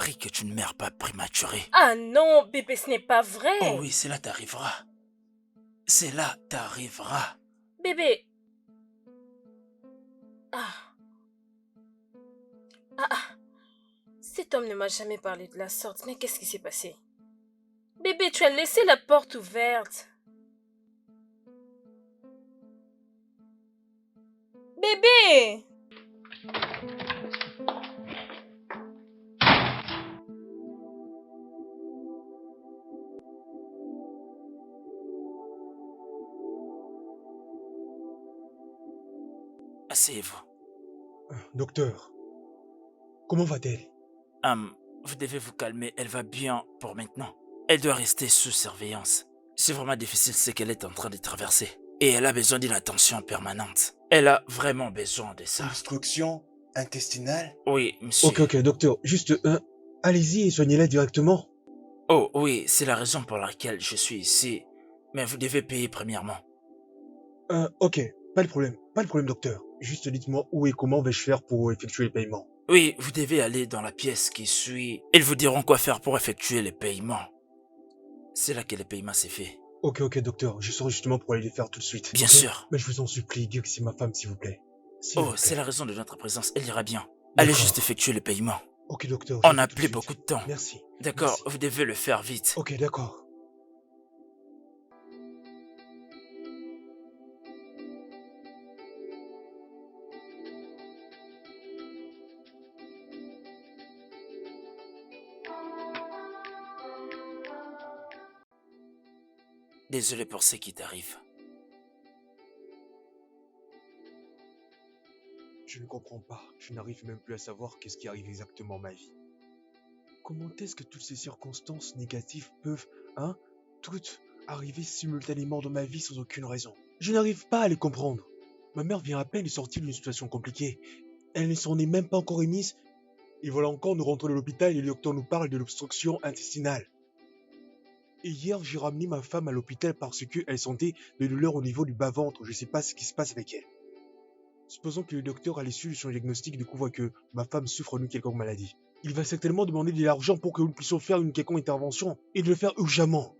prie que tu ne meurs pas prématurée. Ah non, bébé, ce n'est pas Oh vrai. oui, cela t'arrivera. Cela t'arrivera. Bébé. Ah, ah. Cet homme ne m'a jamais parlé de la sorte, mais qu'est-ce qui s'est passé? Bébé, tu as laissé la porte ouverte. Bébé! Asseyez-vous. Docteur, comment va-t-elle? Hum, vous devez vous calmer, elle va bien pour maintenant. Elle doit rester sous surveillance. C'est vraiment difficile ce qu'elle est en train de traverser. Et elle a besoin d'une attention permanente. Elle a vraiment besoin de ça. Obstruction intestinale? Oui, monsieur. Ok, docteur, juste, allez-y et soignez-la directement. Oh oui, c'est la raison pour laquelle je suis ici. Mais vous devez payer premièrement. Ok, pas de problème, docteur. Juste dites-moi où et comment vais-je faire pour effectuer le paiement. Oui, vous devez aller dans la pièce qui suit. Ils vous diront quoi faire pour effectuer les paiements. C'est là que le paiement s'est fait. Ok, docteur, je sors justement pour aller les faire tout de suite. Bien ok sûr. Mais je vous en supplie, dites que c'est ma femme, s'il vous plaît. S'il vous Oh, plaît. c'est la raison de notre présence, elle ira bien. Allez D'accord. juste effectuer le paiement. Ok, docteur, je On le fais n'a tout de plus suite. beaucoup de temps. Merci. D'accord, Merci. vous devez le faire vite. Ok, d'accord. Désolé pour ce qui t'arrive. Je ne comprends pas. Je n'arrive même plus à savoir qu'est-ce qui arrive exactement à ma vie. Comment est-ce que toutes ces circonstances négatives peuvent, toutes arriver simultanément dans ma vie sans aucune raison? Je n'arrive pas à les comprendre. Ma mère vient à peine de sortir d'une situation compliquée. Elle ne s'en est même pas encore émise. Et voilà encore, nous rentrons de l'hôpital et le docteur nous parle de l'obstruction intestinale. Et hier, j'ai ramené ma femme à l'hôpital parce qu'elle sentait des douleurs au niveau du bas-ventre. Je ne sais pas ce qui se passe avec elle. Supposons que le docteur, à l'issue de son diagnostic, découvre que ma femme souffre d'une quelconque maladie. Il va certainement demander de l'argent pour que nous puissions faire une quelconque intervention, et de le faire urgemment.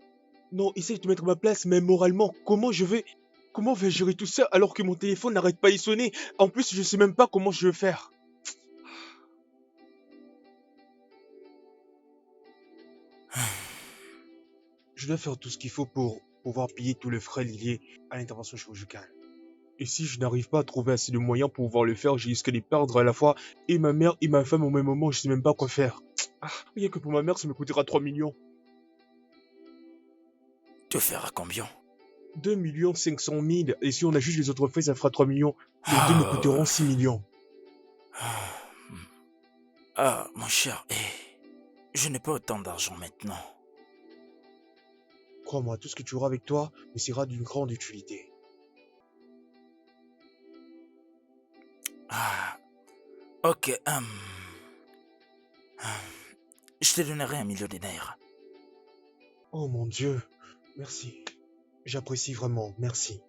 Non, essaye de mettre ma place, mais moralement, comment vais-je gérer tout ça alors que mon téléphone n'arrête pas d'y sonner? En plus, je sais même pas comment je vais faire. Je dois faire tout ce qu'il faut pour pouvoir payer tous les frais liés à l'intervention chirurgicale. Et si je n'arrive pas à trouver assez de moyens pour pouvoir le faire, j'ai risqué de perdre à la fois et ma mère et ma femme au même moment, je sais même pas quoi faire. Rien que pour ma mère, ça me coûtera 3 millions. Tu feras combien? 2 500 000, et si on a juste les autres frais, ça fera 3 millions. Les deux me coûteront 6 millions. Ah, mon cher, je n'ai pas autant d'argent maintenant. Crois-moi, tout ce que tu auras avec toi me sera d'une grande utilité. Ah, ok, je te donnerai 1 million de naira. Oh mon Dieu, merci. J'apprécie vraiment, merci.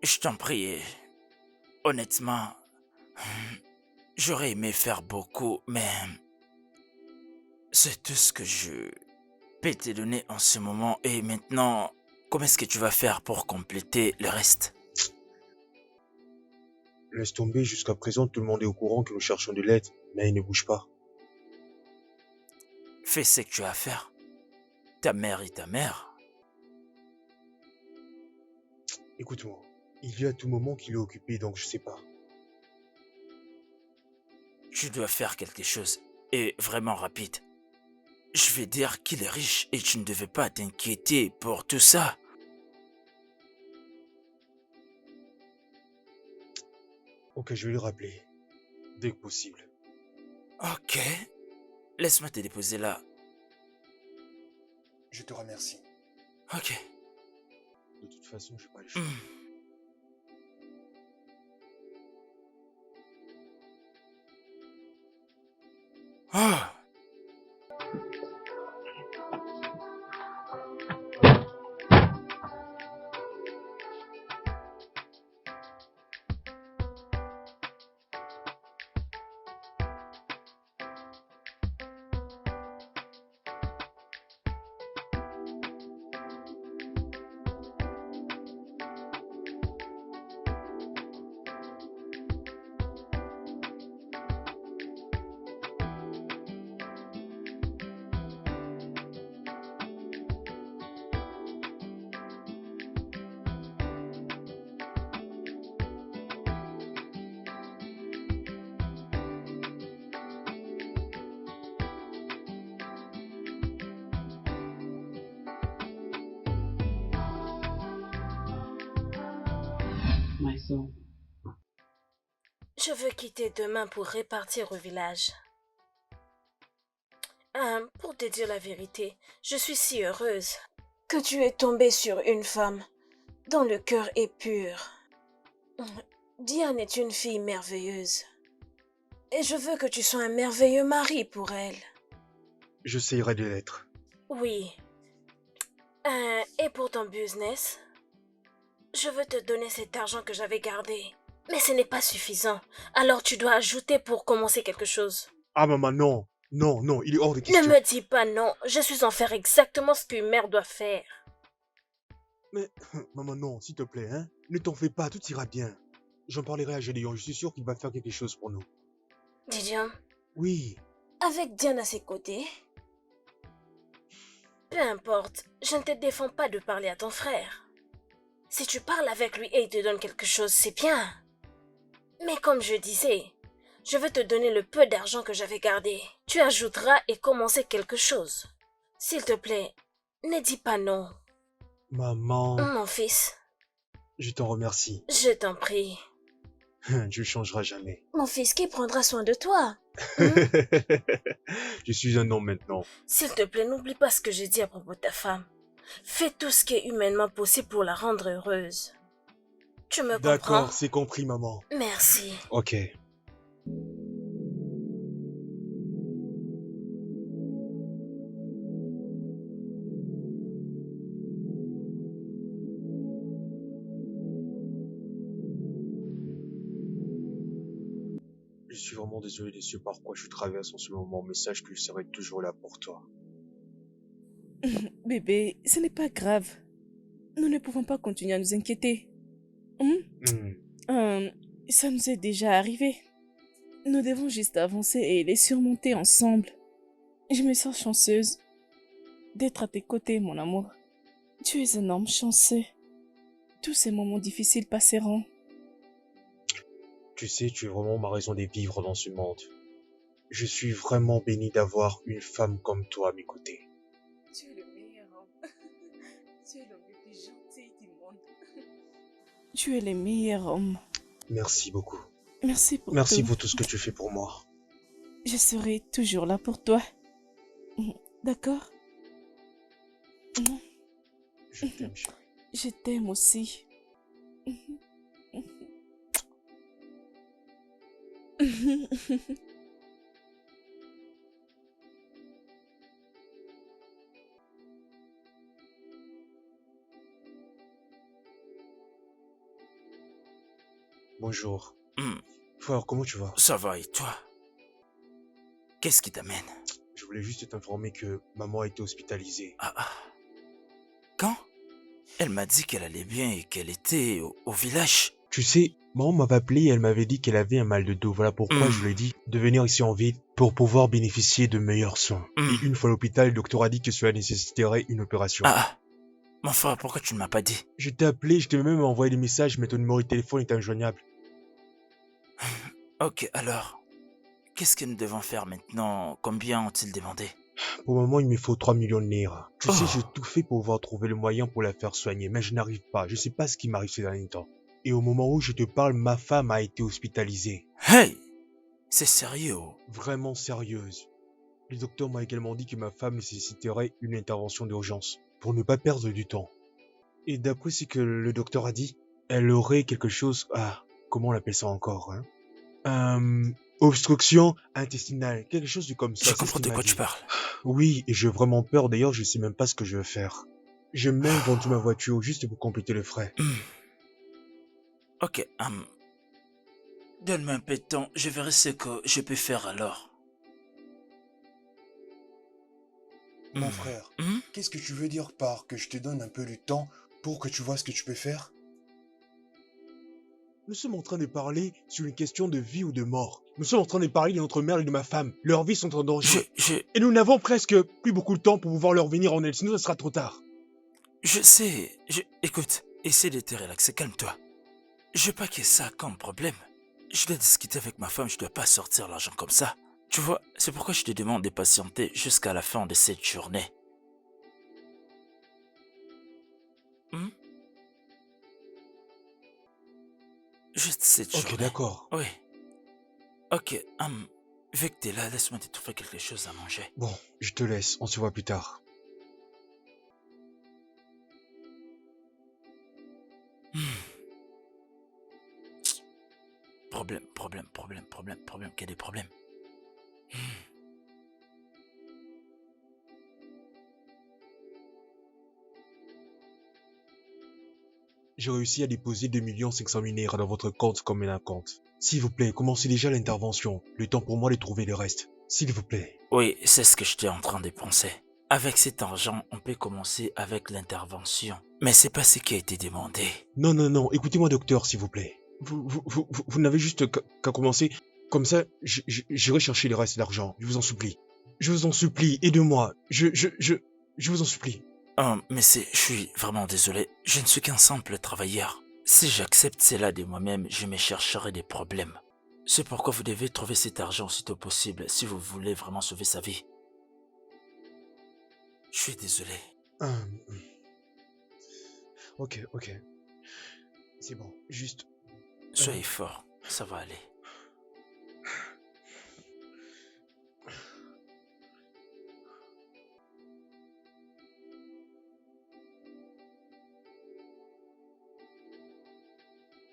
Je t'en prie, honnêtement, j'aurais aimé faire beaucoup, mais c'est tout ce que je peux te donner en ce moment. Et maintenant, comment est-ce que tu vas faire pour compléter le reste? Laisse tomber, jusqu'à présent tout le monde est au courant que nous cherchons de l'aide, mais il ne bouge pas. Fais ce que tu as à faire. Ta mère est ta mère. Écoute-moi, il y a tout moment qu'il est occupé, donc je sais pas. Tu dois faire quelque chose, et vraiment rapide. Je vais dire qu'il est riche et tu ne devais pas t'inquiéter pour tout ça. Ok, je vais le rappeler, dès que possible. Ok. Laisse-moi te déposer là. Je te remercie. Ok. De toute façon, j'ai pas le choix. Ah. myself. Je veux quitter demain pour repartir au village. Pour te dire la vérité, je suis si heureuse que tu es tombée sur une femme dont le cœur est pur. Diane est une fille merveilleuse. Et je veux que tu sois un merveilleux mari pour elle. J'essayerai de l'être. Oui. Et pour ton business, je veux te donner cet argent que j'avais gardé. Mais ce n'est pas suffisant. Alors tu dois ajouter pour commencer quelque chose. Ah maman, non. Non, non, il est hors de Ne question. me dis pas non. Je suis en faire exactement ce qu'une mère doit faire. Mais, maman, non, s'il te plaît, hein. Ne t'en fais pas, tout ira bien. J'en parlerai à Gédéon, je suis sûr qu'il va faire quelque chose pour nous. Didion, Oui, avec Diane à ses côtés, peu importe, je ne te défends pas de parler à ton frère. Si tu parles avec lui et il te donne quelque chose, c'est bien. Mais comme je disais, je veux te donner le peu d'argent que j'avais gardé. Tu ajouteras et commencer quelque chose. S'il te plaît, ne dis pas non. maman, Mon fils, je t'en remercie. je t'en prie. Tu ne changeras jamais. Mon fils, qui prendra soin de toi? Je suis un homme maintenant. S'il te plaît, n'oublie pas ce que j'ai dit à propos de ta femme. Fais tout ce qui est humainement possible pour la rendre heureuse. Tu me comprends? D'accord, c'est compris, maman. Merci. Ok. Je suis vraiment désolé de ce par quoi je traverse en ce moment, mais sache que je serai toujours là pour toi. Bébé, ce n'est pas grave. Nous ne pouvons pas continuer à nous inquiéter. Ça nous est déjà arrivé. Nous devons juste avancer et les surmonter ensemble. Je me sens chanceuse d'être à tes côtés, mon amour. Tu es un homme chanceux. Tous ces moments difficiles passeront. Tu sais, tu es vraiment ma raison de vivre dans ce monde. Je suis vraiment béni d'avoir une femme comme toi à mes côtés. Tu es le meilleur homme. Tu es l'homme le plus gentil du monde. Tu es le meilleur homme. Merci beaucoup. Merci pour Merci tout. pour tout ce que tu fais pour moi. Je serai toujours là pour toi. D'accord? Je t'aime, chérie. Je t'aime aussi. Bonjour. Hmm, Frère, comment tu vas? ça va et toi? Qu'est-ce qui t'amène? Je voulais juste t'informer que maman a été hospitalisée. Ah. Quand? Elle m'a dit qu'elle allait bien et qu'elle était au village. Tu sais, maman m'avait appelé et elle m'avait dit qu'elle avait un mal de dos. Voilà pourquoi je lui ai dit de venir ici en ville pour pouvoir bénéficier de meilleurs soins. Et une fois à l'hôpital, le docteur a dit que cela nécessiterait une opération. Mon frère, pourquoi tu ne m'as pas dit? Je t'ai appelé, je t'ai même envoyé des messages, mais ton numéro de téléphone est injoignable. Ok, alors, qu'est-ce que nous devons faire maintenant? Combien ont-ils demandé? Pour le moment, il me faut 3 millions de lire. Tu sais, Oh. j'ai tout fait pour pouvoir trouver le moyen pour la faire soigner, mais je n'arrive pas. Je sais pas ce qui m'arrive ces derniers temps. Et au moment où je te parle, ma femme a été hospitalisée. Hey! C'est sérieux? Vraiment sérieuse. Le docteur m'a également dit que ma femme nécessiterait une intervention d'urgence, pour ne pas perdre du temps. Et d'après ce que le docteur a dit, elle aurait quelque chose... comment on appelle ça encore, hein? Obstruction intestinale, quelque chose de comme ça. Je c'est ce comprends qu'il de m'a quoi dit. tu parles. Oui, et j'ai vraiment peur. D'ailleurs, je sais même pas ce que je vais faire. J'ai même vendu ma voiture juste pour compléter les frais. Ok, donne-moi un peu de temps, je verrai ce que je peux faire alors. Mon frère, qu'est-ce que tu veux dire par que je te donne un peu du temps pour que tu vois ce que tu peux faire? Nous sommes en train de parler sur une question de vie ou de mort. Nous sommes en train de parler de notre mère et de ma femme. Leurs vies sont en danger. Et nous n'avons presque plus beaucoup de temps pour pouvoir leur venir en aide, sinon ça sera trop tard. Je sais, écoute, essaie de te relaxer, calme-toi. Je veux pas qu'il y ait ça comme problème. Je dois discuter avec ma femme, je dois pas sortir l'argent comme ça. Tu vois, c'est pourquoi je te demande de patienter jusqu'à la fin de cette journée. Juste cette journée. Ok, d'accord. Oui. Ok, vu que t'es là, laisse-moi te trouver quelque chose à manger. Bon, je te laisse, on se voit plus tard. Problème, qu'il y a des problèmes. J'ai réussi à déposer 2 500 000 naira dans votre compte comme un compte. S'il vous plaît, commencez déjà l'intervention. Le temps pour moi de trouver le reste. S'il vous plaît. Oui, c'est ce que j'étais en train de penser. Avec cet argent, on peut commencer avec l'intervention. Mais c'est pas ce qui a été demandé. Non, non, non, écoutez-moi docteur, s'il vous plaît. Vous n'avez juste qu'à commencer. Comme ça, j'irai chercher le reste d'argent. Je vous en supplie. Je vous en supplie, aidez-moi. Je vous en supplie. Mais je suis vraiment désolé. Je ne suis qu'un simple travailleur. Si j'accepte cela de moi-même, je me chercherai des problèmes. C'est pourquoi vous devez trouver cet argent aussitôt possible si vous voulez vraiment sauver sa vie. Je suis désolé. Ok. C'est bon, juste... Soyez fort, ça va aller.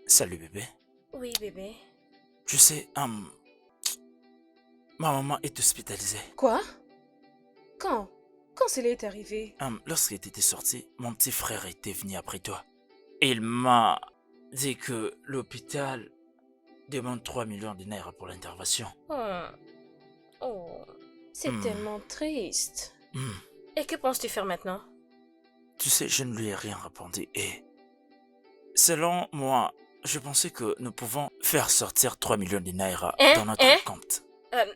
Salut bébé. Oui, bébé. Tu sais, ma maman est hospitalisée. Quoi? Quand? Quand cela est arrivé? Lorsqu'il était sorti, mon petit frère était venu après toi. Et il m'a dit que l'hôpital demande 3 millions de naira pour l'intervention. Oh, c'est tellement triste. Hmm. Et que penses-tu faire maintenant? Tu sais, je ne lui ai rien répondu et... Selon moi, je pensais que nous pouvons faire sortir 3 millions de naira dans notre compte.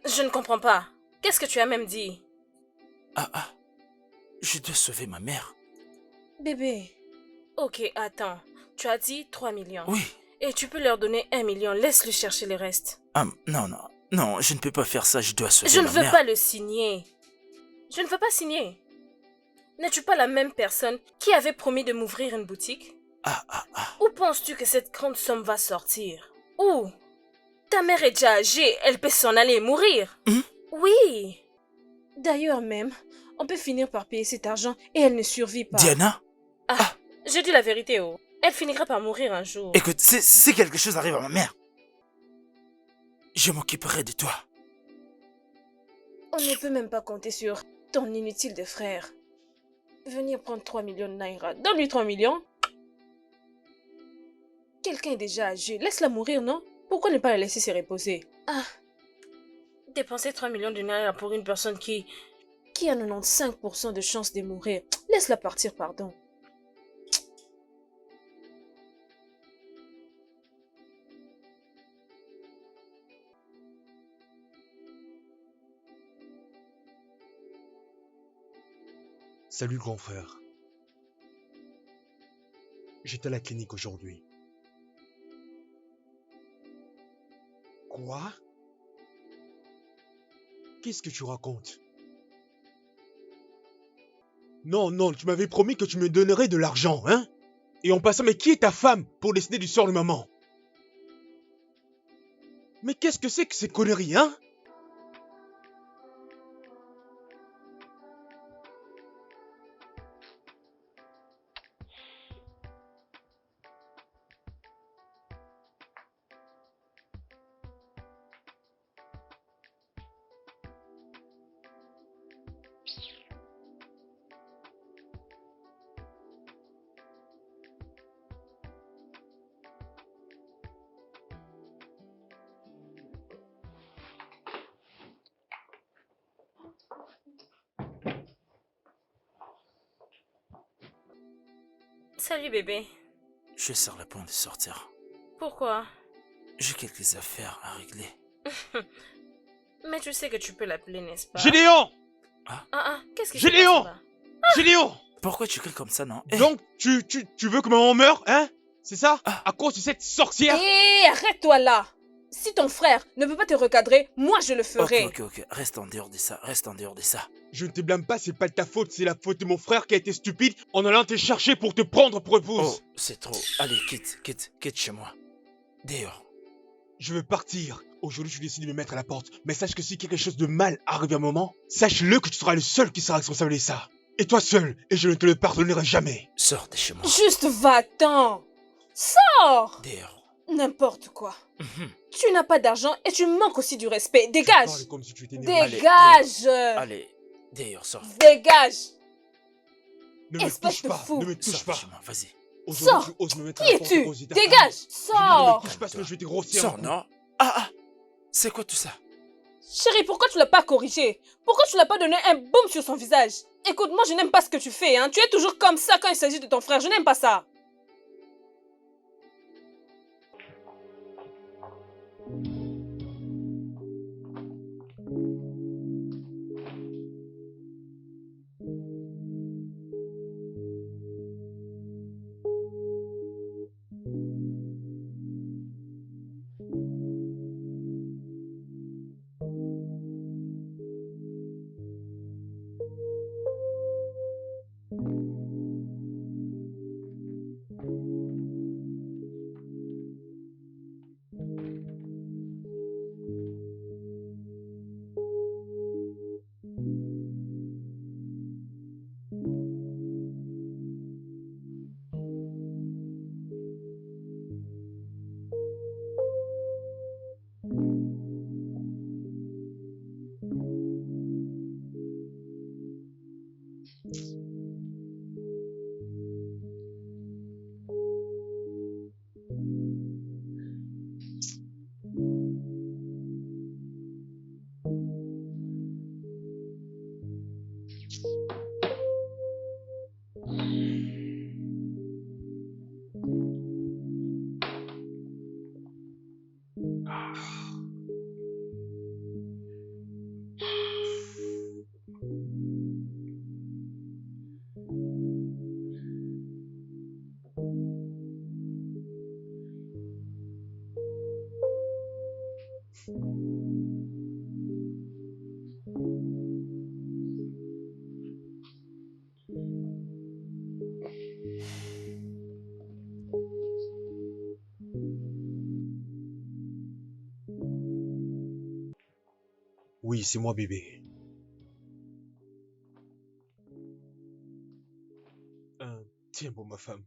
Je ne comprends pas. Qu'est-ce que tu as même dit? Je dois sauver ma mère. Bébé. Ok, attends. Tu as dit 3 millions. Oui. Et tu peux leur donner 1 million. Laisse-lui chercher le reste. Non, je ne peux pas faire ça. Je dois sauver Je ne ma veux mère. pas le signer. Je ne veux pas signer. N'es-tu pas la même personne qui avait promis de m'ouvrir une boutique? Où penses-tu que cette grande somme va sortir? Où? Ta mère est déjà âgée, elle peut s'en aller et mourir. Oui. D'ailleurs même, on peut finir par payer cet argent et elle ne survit pas. Diana? Je dis la vérité, oh. Elle finira par mourir un jour. Écoute, si quelque chose arrive à ma mère, je m'occuperai de toi. On ne peut même pas compter sur ton inutile de frère. Venir prendre 3 millions de naira. Donne-lui 3 millions. Quelqu'un est déjà âgé. Laisse-la mourir, non? Pourquoi ne pas la laisser se reposer? Dépenser 3 millions de naira pour une personne qui a 95% de chance de mourir. Laisse-la partir, pardon. Salut grand frère. J'étais à la clinique aujourd'hui. Quoi? Qu'est-ce que tu racontes? Non, tu m'avais promis que tu me donnerais de l'argent, hein? Et en passant, mais qui est ta femme pour décider du sort de maman? Mais qu'est-ce que c'est que ces conneries, hein? Salut bébé. Je suis sur le point de sortir. Pourquoi? J'ai quelques affaires à régler. Mais tu sais que tu peux l'appeler, n'est-ce pas? Gédéon! Qu'est-ce qui se passe Gédéon! là? Gédéon! Pourquoi tu cries comme ça, non? Donc, tu veux que maman meure, hein? C'est ça? À cause de cette sorcière? Hé, arrête-toi là! Si ton frère ne peut pas te recadrer, moi je le ferai. Ok. Reste en dehors de ça. Je ne te blâme pas, c'est pas de ta faute, c'est la faute de mon frère qui a été stupide en allant te chercher pour te prendre pour épouse. Oh, c'est trop. Allez, quitte chez moi. Dehors. Je veux partir. Aujourd'hui, je décide de me mettre à la porte. Mais sache que si quelque chose de mal arrive à un moment, sache-le que tu seras le seul qui sera responsable de ça. Et toi seul. Et je ne te le pardonnerai jamais. Sors de chez moi. Juste va-t'en. Sors. Dehors. N'importe quoi. Mhm. Tu n'as pas d'argent et tu manques aussi du respect. Tu Dégage. parles comme si tu étais né. Dégage. Allez, dehors, sors. Dégage. Ne me espèce touche de pas. fou. Ne me touche Sors pas. de chez moi, vas-y. Aujourd'hui, Sors. tu oses me mettre à Qui la porte es-tu? à cause de ta Dégage. famille. Je dis, ne Sors. me touche pas, sinon je vais te grossir. Sors, non. Ah, c'est quoi tout ça? Chérie, pourquoi tu l'as pas corrigé? Pourquoi tu l'as pas donné un boum sur son visage? Écoute, moi je n'aime pas ce que tu fais, hein. Tu es toujours comme ça quand il s'agit de ton frère. Je n'aime pas ça. Oui, c'est moi, bébé. Tiens, pour ma femme.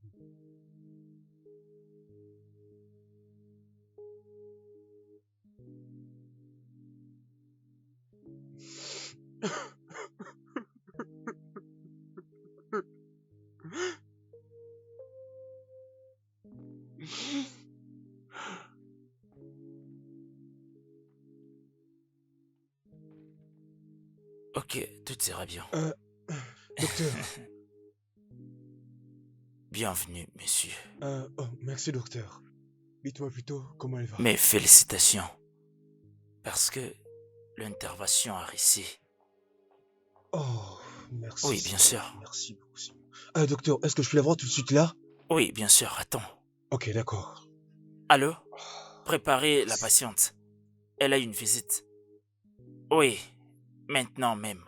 Ok, tout ira bien. Docteur. Bienvenue, monsieur. Oh, merci, docteur. Dites-moi plutôt comment elle va. Mes félicitations. Parce que l'intervention a réussi. Oh, merci. Oui, bien Seigneur. sûr. Merci beaucoup, Seigneur. Docteur, est-ce que je peux la voir tout de suite là? Oui, bien sûr, attends. Ok, d'accord. Allô? Préparez la patiente. Elle a une visite. Oui, maintenant même.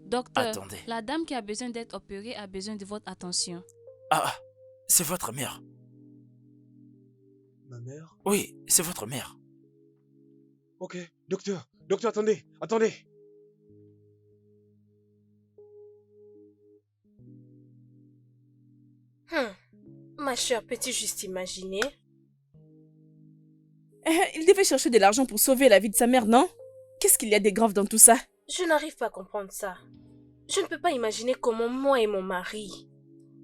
Docteur, Attendez. la dame qui a besoin d'être opérée a besoin de votre attention. Ah, c'est votre mère. Ma mère? Oui, c'est votre mère. Ok, docteur. Docteur, attendez, attendez. Ma chère, peux-tu juste imaginer? Il devait chercher de l'argent pour sauver la vie de sa mère, non? Qu'est-ce qu'il y a de grave dans tout ça? Je n'arrive pas à comprendre ça. Je ne peux pas imaginer comment moi et mon mari,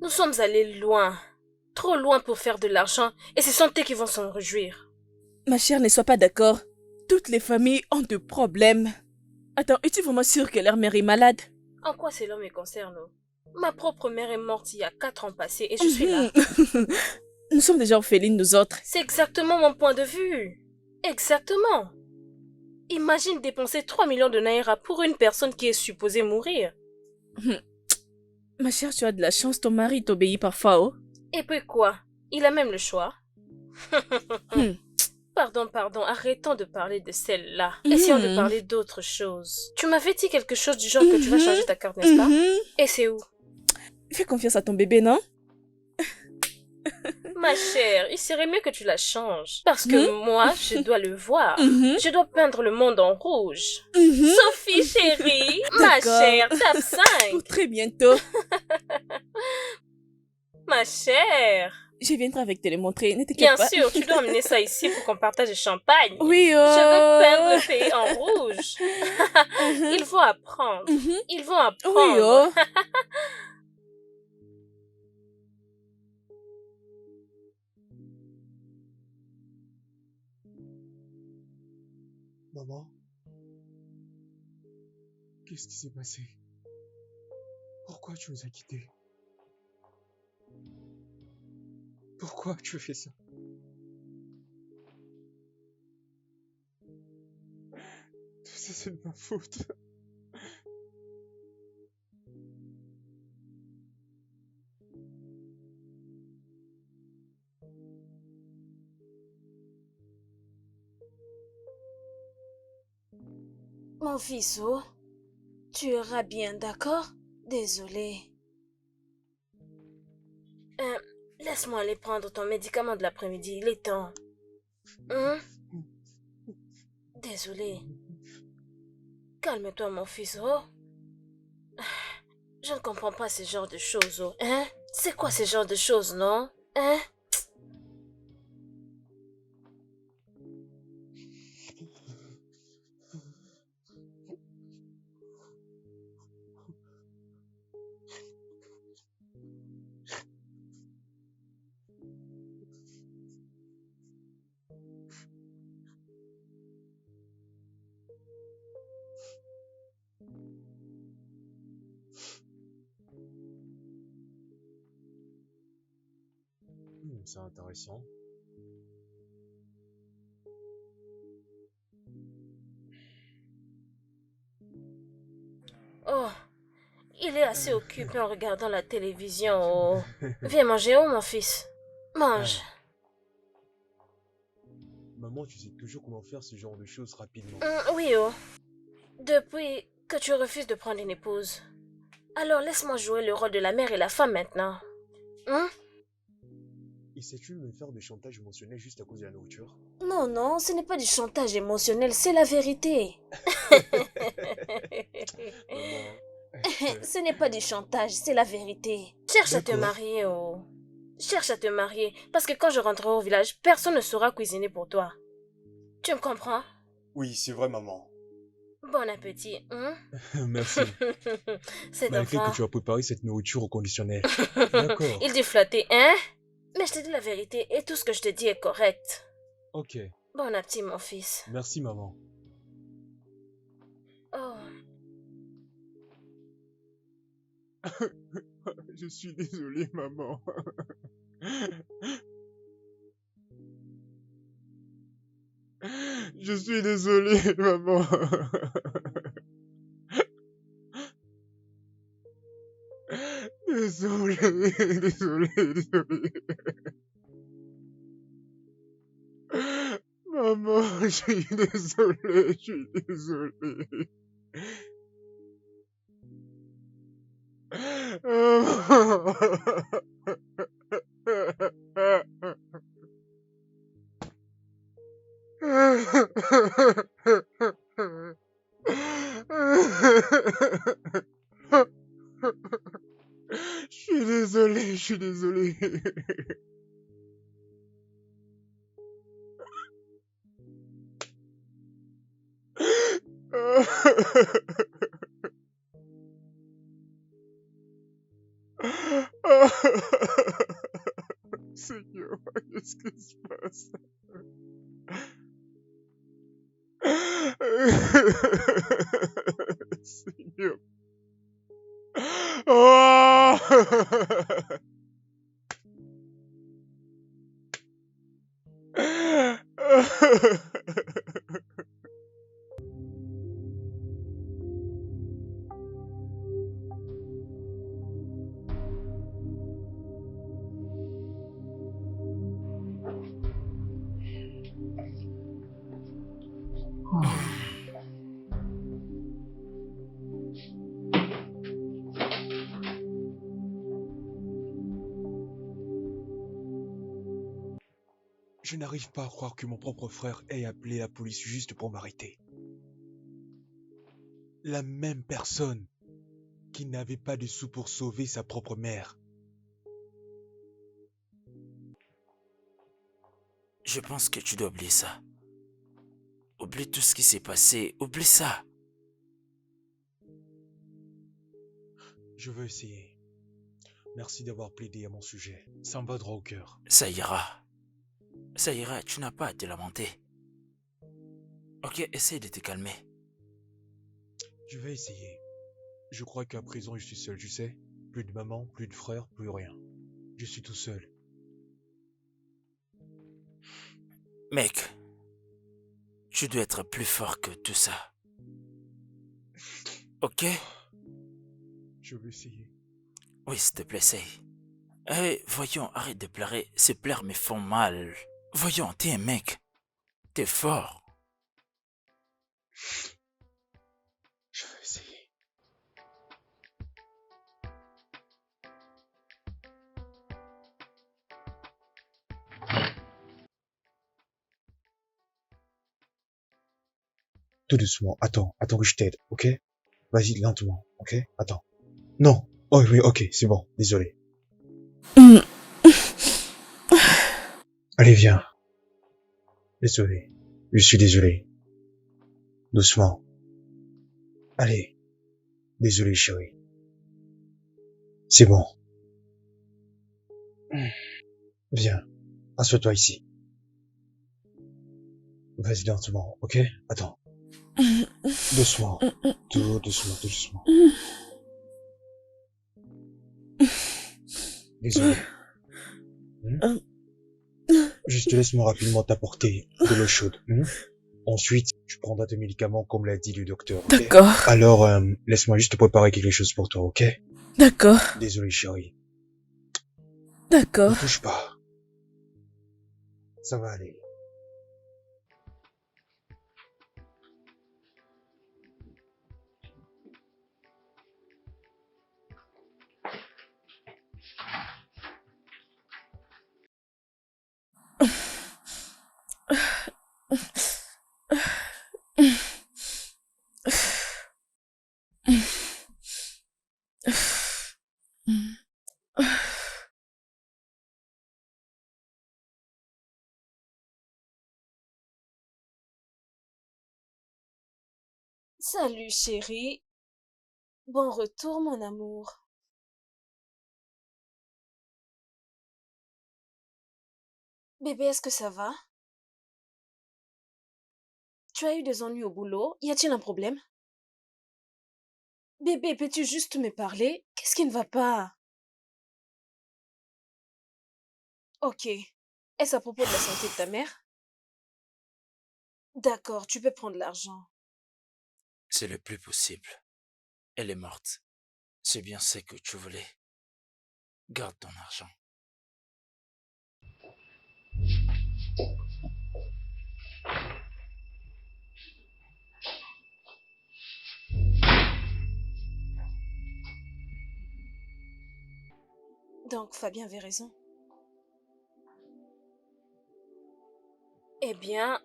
nous sommes allés loin, trop loin pour faire de l'argent, et c'est Santé qui vont s'en réjouir. Ma chère, ne sois pas d'accord. Toutes les familles ont des problèmes. Attends, es-tu vraiment sûre que leur mère est malade? En quoi cela me concerne? Ma propre mère est morte il y a 4 ans passés et je suis là. Nous sommes déjà orphelines, nous autres. C'est exactement mon point de vue. Exactement. Imagine dépenser 3 millions de naira pour une personne qui est supposée mourir. Ma chère, tu as de la chance, ton mari t'obéit parfois, oh. Et puis quoi? Il a même le choix. Pardon, arrêtons de parler de celle-là. Essayons de parler d'autre chose. Tu m'avais dit quelque chose du genre que tu vas changer ta carte, n'est-ce pas? Et c'est où? Fais confiance à ton bébé, non? Ma chère, il serait mieux que tu la changes. Parce que moi, je dois le voir. Je dois peindre le monde en rouge. Sophie, chérie, ma D'accord. chère, tape 5. Pour très bientôt. Ma chère. Je viendrai avec te le montrer, ne Bien t'inquiète pas. sûr, tu dois amener ça ici pour qu'on partage le champagne. Oui, oh. Je veux peindre le pays en rouge. Ils vont apprendre. Ils vont apprendre. Oui, oh. Maman? Qu'est-ce qui s'est passé? Pourquoi tu nous as quittés? Pourquoi tu as fait ça? Tout ça, c'est de ma faute. Mon fils, oh, tu iras bien, d'accord? Désolé. Laisse-moi aller prendre ton médicament de l'après-midi, il est temps. Hein? Désolé. Calme-toi, mon fils, oh. Je ne comprends pas ce genre de choses, oh. Hein? C'est quoi ce genre de choses, non? Hein? C'est intéressant. Oh, il est assez occupé en regardant la télévision, oh. Viens manger, oh, mon fils. Mange. Maman, tu sais toujours comment faire ce genre de choses rapidement. Oui, oh. Depuis que tu refuses de prendre une épouse. Alors laisse-moi jouer le rôle de la mère et la femme maintenant. Hein? Essaies-tu de me faire des chantages émotionnels juste à cause de la nourriture? Non, non, ce n'est pas du chantage émotionnel, c'est la vérité. Maman. Ce n'est pas du chantage, c'est la vérité. Cherche à te D'accord. marier, oh. Cherche à te marier, parce que quand je rentrerai au village, personne ne saura cuisiner pour toi. Tu me comprends? Oui, c'est vrai, maman. Bon appétit, hein? Merci. Cet Malgré enfant, que tu as préparé cette nourriture au conditionnel. D'accord. il dit flatter, hein? Mais je te dis la vérité et tout ce que je te dis est correct. Ok. Bon appétit, mon fils. Merci, maman. Oh, Je suis désolé, maman. Je suis désolé, maman. Désolé, désolé, désolé. Maman, je suis désolé, je suis désolé. Je suis désolé, je suis désolé. Seigneur, qu'est-ce qui se passe? Seigneur. Oh! Je n'arrive pas à croire que mon propre frère ait appelé la police juste pour m'arrêter. La même personne qui n'avait pas de sous pour sauver sa propre mère. Je pense que tu dois oublier ça. Oublie tout ce qui s'est passé. Oublie ça. Je veux essayer. Merci d'avoir plaidé à mon sujet. Ça me va droit au cœur. Ça ira. Ça ira, tu n'as pas à te lamenter. Ok, essaye de te calmer. Je vais essayer. Je crois qu'à présent je suis seul, tu sais. Plus de maman, plus de frère, plus rien. Je suis tout seul. Mec, tu dois être plus fort que tout ça. Ok? Je vais essayer. Oui, s'il te plaît, essaye. Eh, voyons, arrête de pleurer. Ces pleurs me font mal. Voyons, t'es un mec. T'es fort. Je vais essayer. Tout doucement. Attends que je t'aide, ok? Vas-y, lentement, ok? Attends. Non. Oh oui, ok, c'est bon. Désolé. Allez, viens. Désolé. Je suis désolé. Doucement. Allez. Désolé, chérie. C'est bon. Viens. Assois-toi ici. Vas-y lentement, ok? Attends. Doucement. Tout doucement. Désolé. Juste laisse-moi rapidement t'apporter de l'eau chaude. Ensuite, tu prendras tes médicaments comme l'a dit le docteur, ok? D'accord, Alors, laisse-moi juste te préparer quelque chose pour toi, ok? d'accord, Désolé, chérie. d'accord. Ne touche pas. Ça va aller. Salut chérie. Bon retour mon amour. Bébé, est-ce que ça va? Tu as eu des ennuis au boulot? Y a-t-il un problème? Bébé, peux-tu juste me parler? Qu'est-ce qui ne va pas? Ok. Est-ce à propos de la santé de ta mère? D'accord, tu peux prendre l'argent. C'est le plus possible. Elle est morte. C'est bien ce que tu voulais. Garde ton argent. Donc, Fabien avait raison. Eh bien,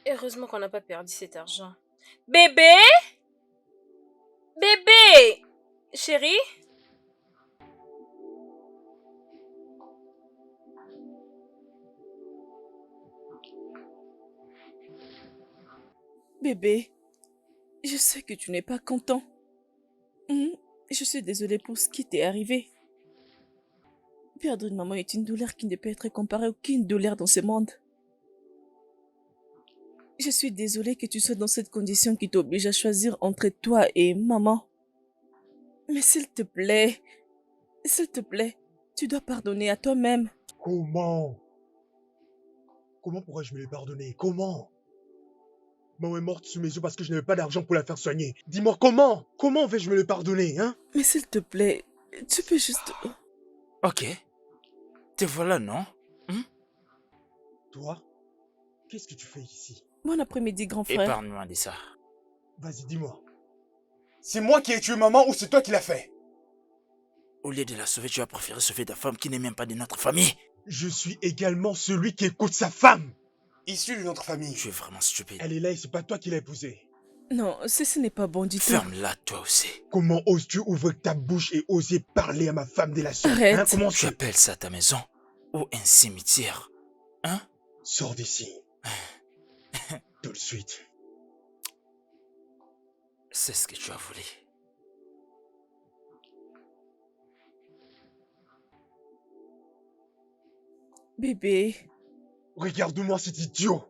heureusement qu'on n'a pas perdu cet argent. Bébé? Bébé! Chérie? Bébé, je sais que tu n'es pas content. Je suis désolée pour ce qui t'est arrivé. Perdre une maman est une douleur qui ne peut être comparée à aucune douleur dans ce monde. Je suis désolée que tu sois dans cette condition qui t'oblige à choisir entre toi et maman. Mais s'il te plaît, tu dois pardonner à toi-même. Comment? Comment pourrais-je me les pardonner? Comment? Maman est morte sous mes yeux parce que je n'avais pas d'argent pour la faire soigner. Dis-moi comment? Comment vais-je me le pardonner, hein? Mais s'il te plaît, tu peux juste... Ok. Te voilà, non? Toi? Qu'est-ce que tu fais ici? Bon après-midi, grand frère. Épargne-moi de ça. Vas-y, dis-moi. C'est moi qui ai tué maman ou c'est toi qui l'as fait? Au lieu de la sauver, tu as préféré sauver ta femme qui n'est même pas de notre famille. Je suis également celui qui écoute sa femme. Issu d'une autre famille. Tu es vraiment stupide. Elle est là et c'est pas toi qui l'as épousée. Non, ce n'est pas bon du tout. Ferme-la, toi aussi. Comment oses-tu ouvrir ta bouche et oser parler à ma femme délation? Arrête. Hein, comment Tu appelles ça ta maison ou un cimetière? Hein? Sors d'ici. Tout de suite. C'est ce que tu as voulu. Bébé, Regarde-moi cet idiot.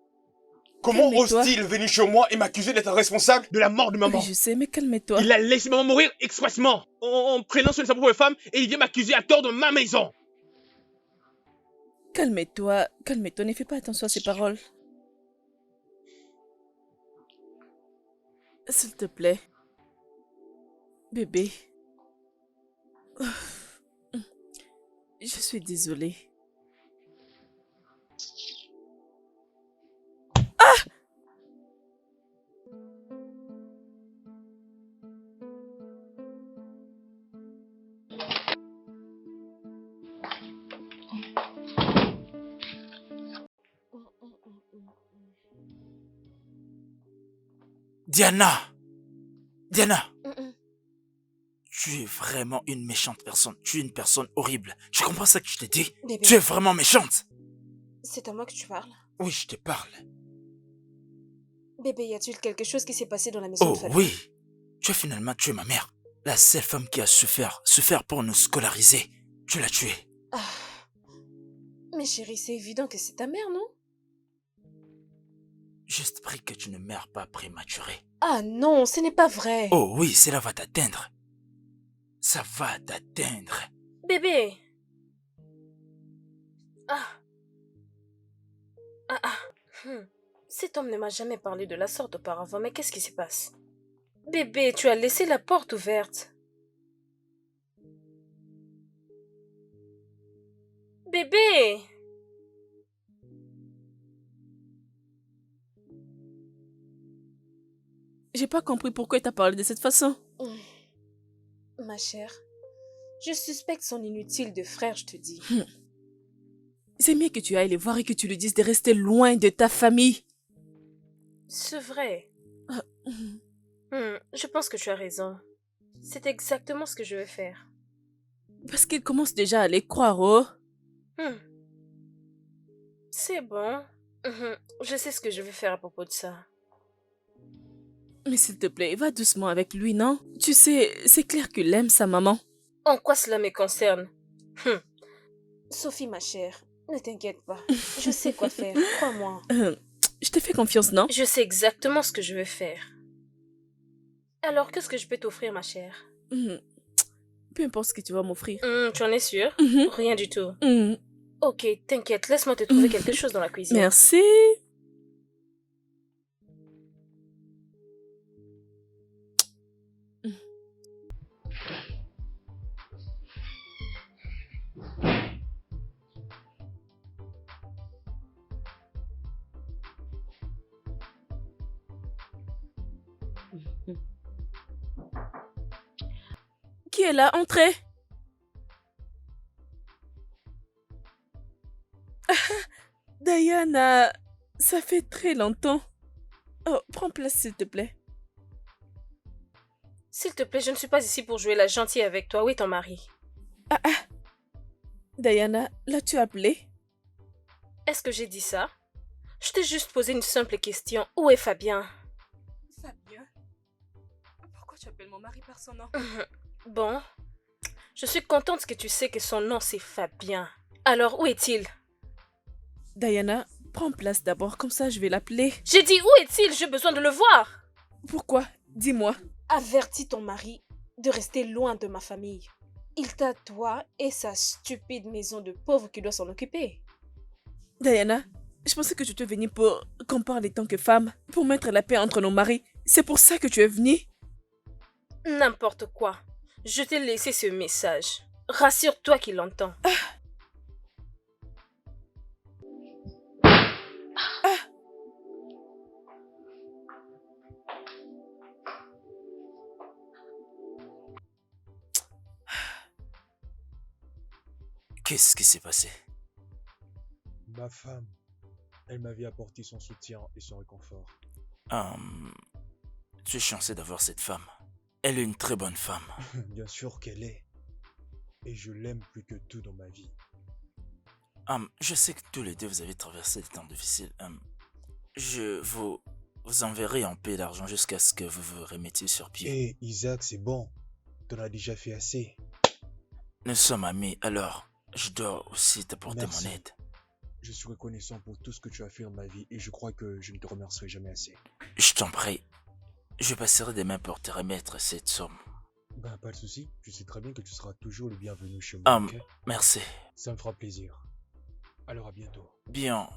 Comment Calme-toi. ose-t-il venir chez moi et m'accuser d'être responsable? De la mort de maman. oui, je sais, mais calme-toi. Il a laissé maman mourir expressement. En prenant soin de sa propre femme et il vient m'accuser à tort de ma maison. Calme-toi, calme-toi, ne fais pas attention à ces paroles. S'il te plaît. Bébé. Je suis désolée. Diana! Diana! Mm-mm. Tu es vraiment une méchante personne. Tu es une personne horrible. Tu comprends ça que je t'ai dit? Bébé, Tu es vraiment méchante. c'est à moi que tu parles. Oui, je te parle. Bébé, y a-t-il quelque chose qui s'est passé dans la maison Oh de famille? oui. Tu as finalement tué ma mère. La seule femme qui a souffert pour nous scolariser. Tu l'as tuée. Ah. Mais chérie, c'est évident que c'est ta mère, non? Juste prie que tu ne meurs pas prématuré. Ah non, ce n'est pas vrai. Oh oui, cela va t'atteindre. Ça va t'atteindre. Bébé. Ah. Ah ah. Cet homme ne m'a jamais parlé de la sorte auparavant, mais qu'est-ce qui se passe? Bébé, tu as laissé la porte ouverte. Bébé. J'ai pas compris pourquoi il t'a parlé de cette façon. Ma chère, je suspecte son inutile de frère, je te dis. C'est mieux que tu ailles les voir et que tu lui dises de rester loin de ta famille. C'est vrai. Ah, Je pense que tu as raison. C'est exactement ce que je vais faire. Parce qu'il commence déjà à les croire, oh. C'est bon. Je sais ce que je vais faire à propos de ça. Mais s'il te plaît, va doucement avec lui, non? Tu sais, c'est clair qu'il aime sa maman. En quoi cela me concerne? Sophie, ma chère, ne t'inquiète pas. Je sais quoi faire, crois-moi. Je te fais confiance, non? Je sais exactement ce que je vais faire. Alors, qu'est-ce que je peux t'offrir, ma chère? Peu importe ce que tu vas m'offrir. Tu en es sûre? Mhm. Rien du tout. Mhm. Ok, t'inquiète, laisse-moi te trouver quelque chose dans la cuisine. Merci. Qui est là? Entrez. Diana, ça fait très longtemps. Oh, prends place s'il te plaît. S'il te plaît, je ne suis pas ici pour jouer la gentille avec toi. Où est ton mari? Diana, l'as-tu appelé? Est-ce que j'ai dit ça? Je t'ai juste posé une simple question. Où est Fabien? Fabien? Pourquoi tu appelles mon mari par son nom? Bon, je suis contente que tu sais que son nom c'est Fabien. Alors, où est-il? Diana, prends place d'abord, comme ça je vais l'appeler. J'ai dit où est-il? J'ai besoin de le voir. Pourquoi? Dis-moi. Avertis ton mari de rester loin de ma famille. Il t'a toi et sa stupide maison de pauvre qui doit s'en occuper. Diana, je pensais que tu étais venue pour qu'on parle en tant que femme, pour mettre la paix entre nos maris. C'est pour ça que tu es venue? N'importe quoi. Je t'ai laissé ce message. Rassure-toi qu'il l'entend. Qu'est-ce qui s'est passé? Ma femme, elle m'avait apporté son soutien et son réconfort. Tu es chanceux d'avoir cette femme. Elle est une très bonne femme. Bien sûr qu'elle est. Et je l'aime plus que tout dans ma vie. Je sais que tous les deux vous avez traversé des temps difficiles. Je vous enverrai un peu d'argent jusqu'à ce que vous vous remettiez sur pied. Hé, Isaac, c'est bon. T'en as déjà fait assez. Nous sommes amis, alors je dois aussi t'apporter Merci. mon aide. Je suis reconnaissant pour tout ce que tu as fait dans ma vie et je crois que je ne te remercierai jamais assez. Je t'en prie. Je passerai demain pour te remettre cette somme. Ben, pas de souci. Tu sais très bien que tu seras toujours le bienvenu chez moi, ok? Merci. Ça me fera plaisir. Alors à bientôt. Bien.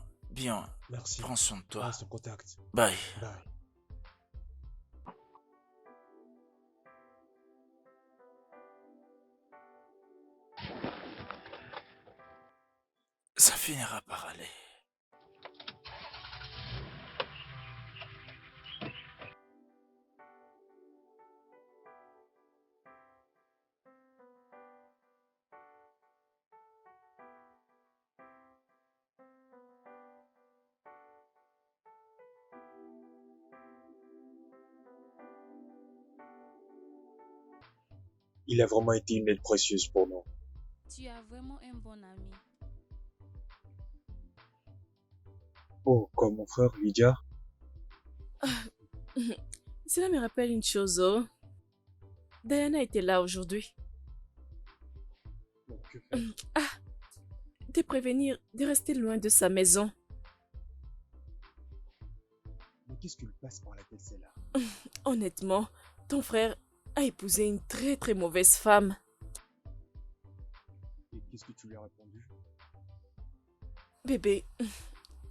Merci. Prends soin de On toi. reste en contact. Bye. Bye. Ça finira par aller. Il a vraiment été une aide précieuse pour nous. Tu as vraiment un bon ami. Oh, comme mon frère Lydia. Cela me rappelle une chose, oh. Diana était là aujourd'hui. Bon, que faire? De prévenir de rester loin de sa maison. Mais qu'est-ce que lui passe par la tête celle-là? Honnêtement, ton frère a épousé une très très mauvaise femme. Et qu'est-ce que tu lui as répondu? Bébé,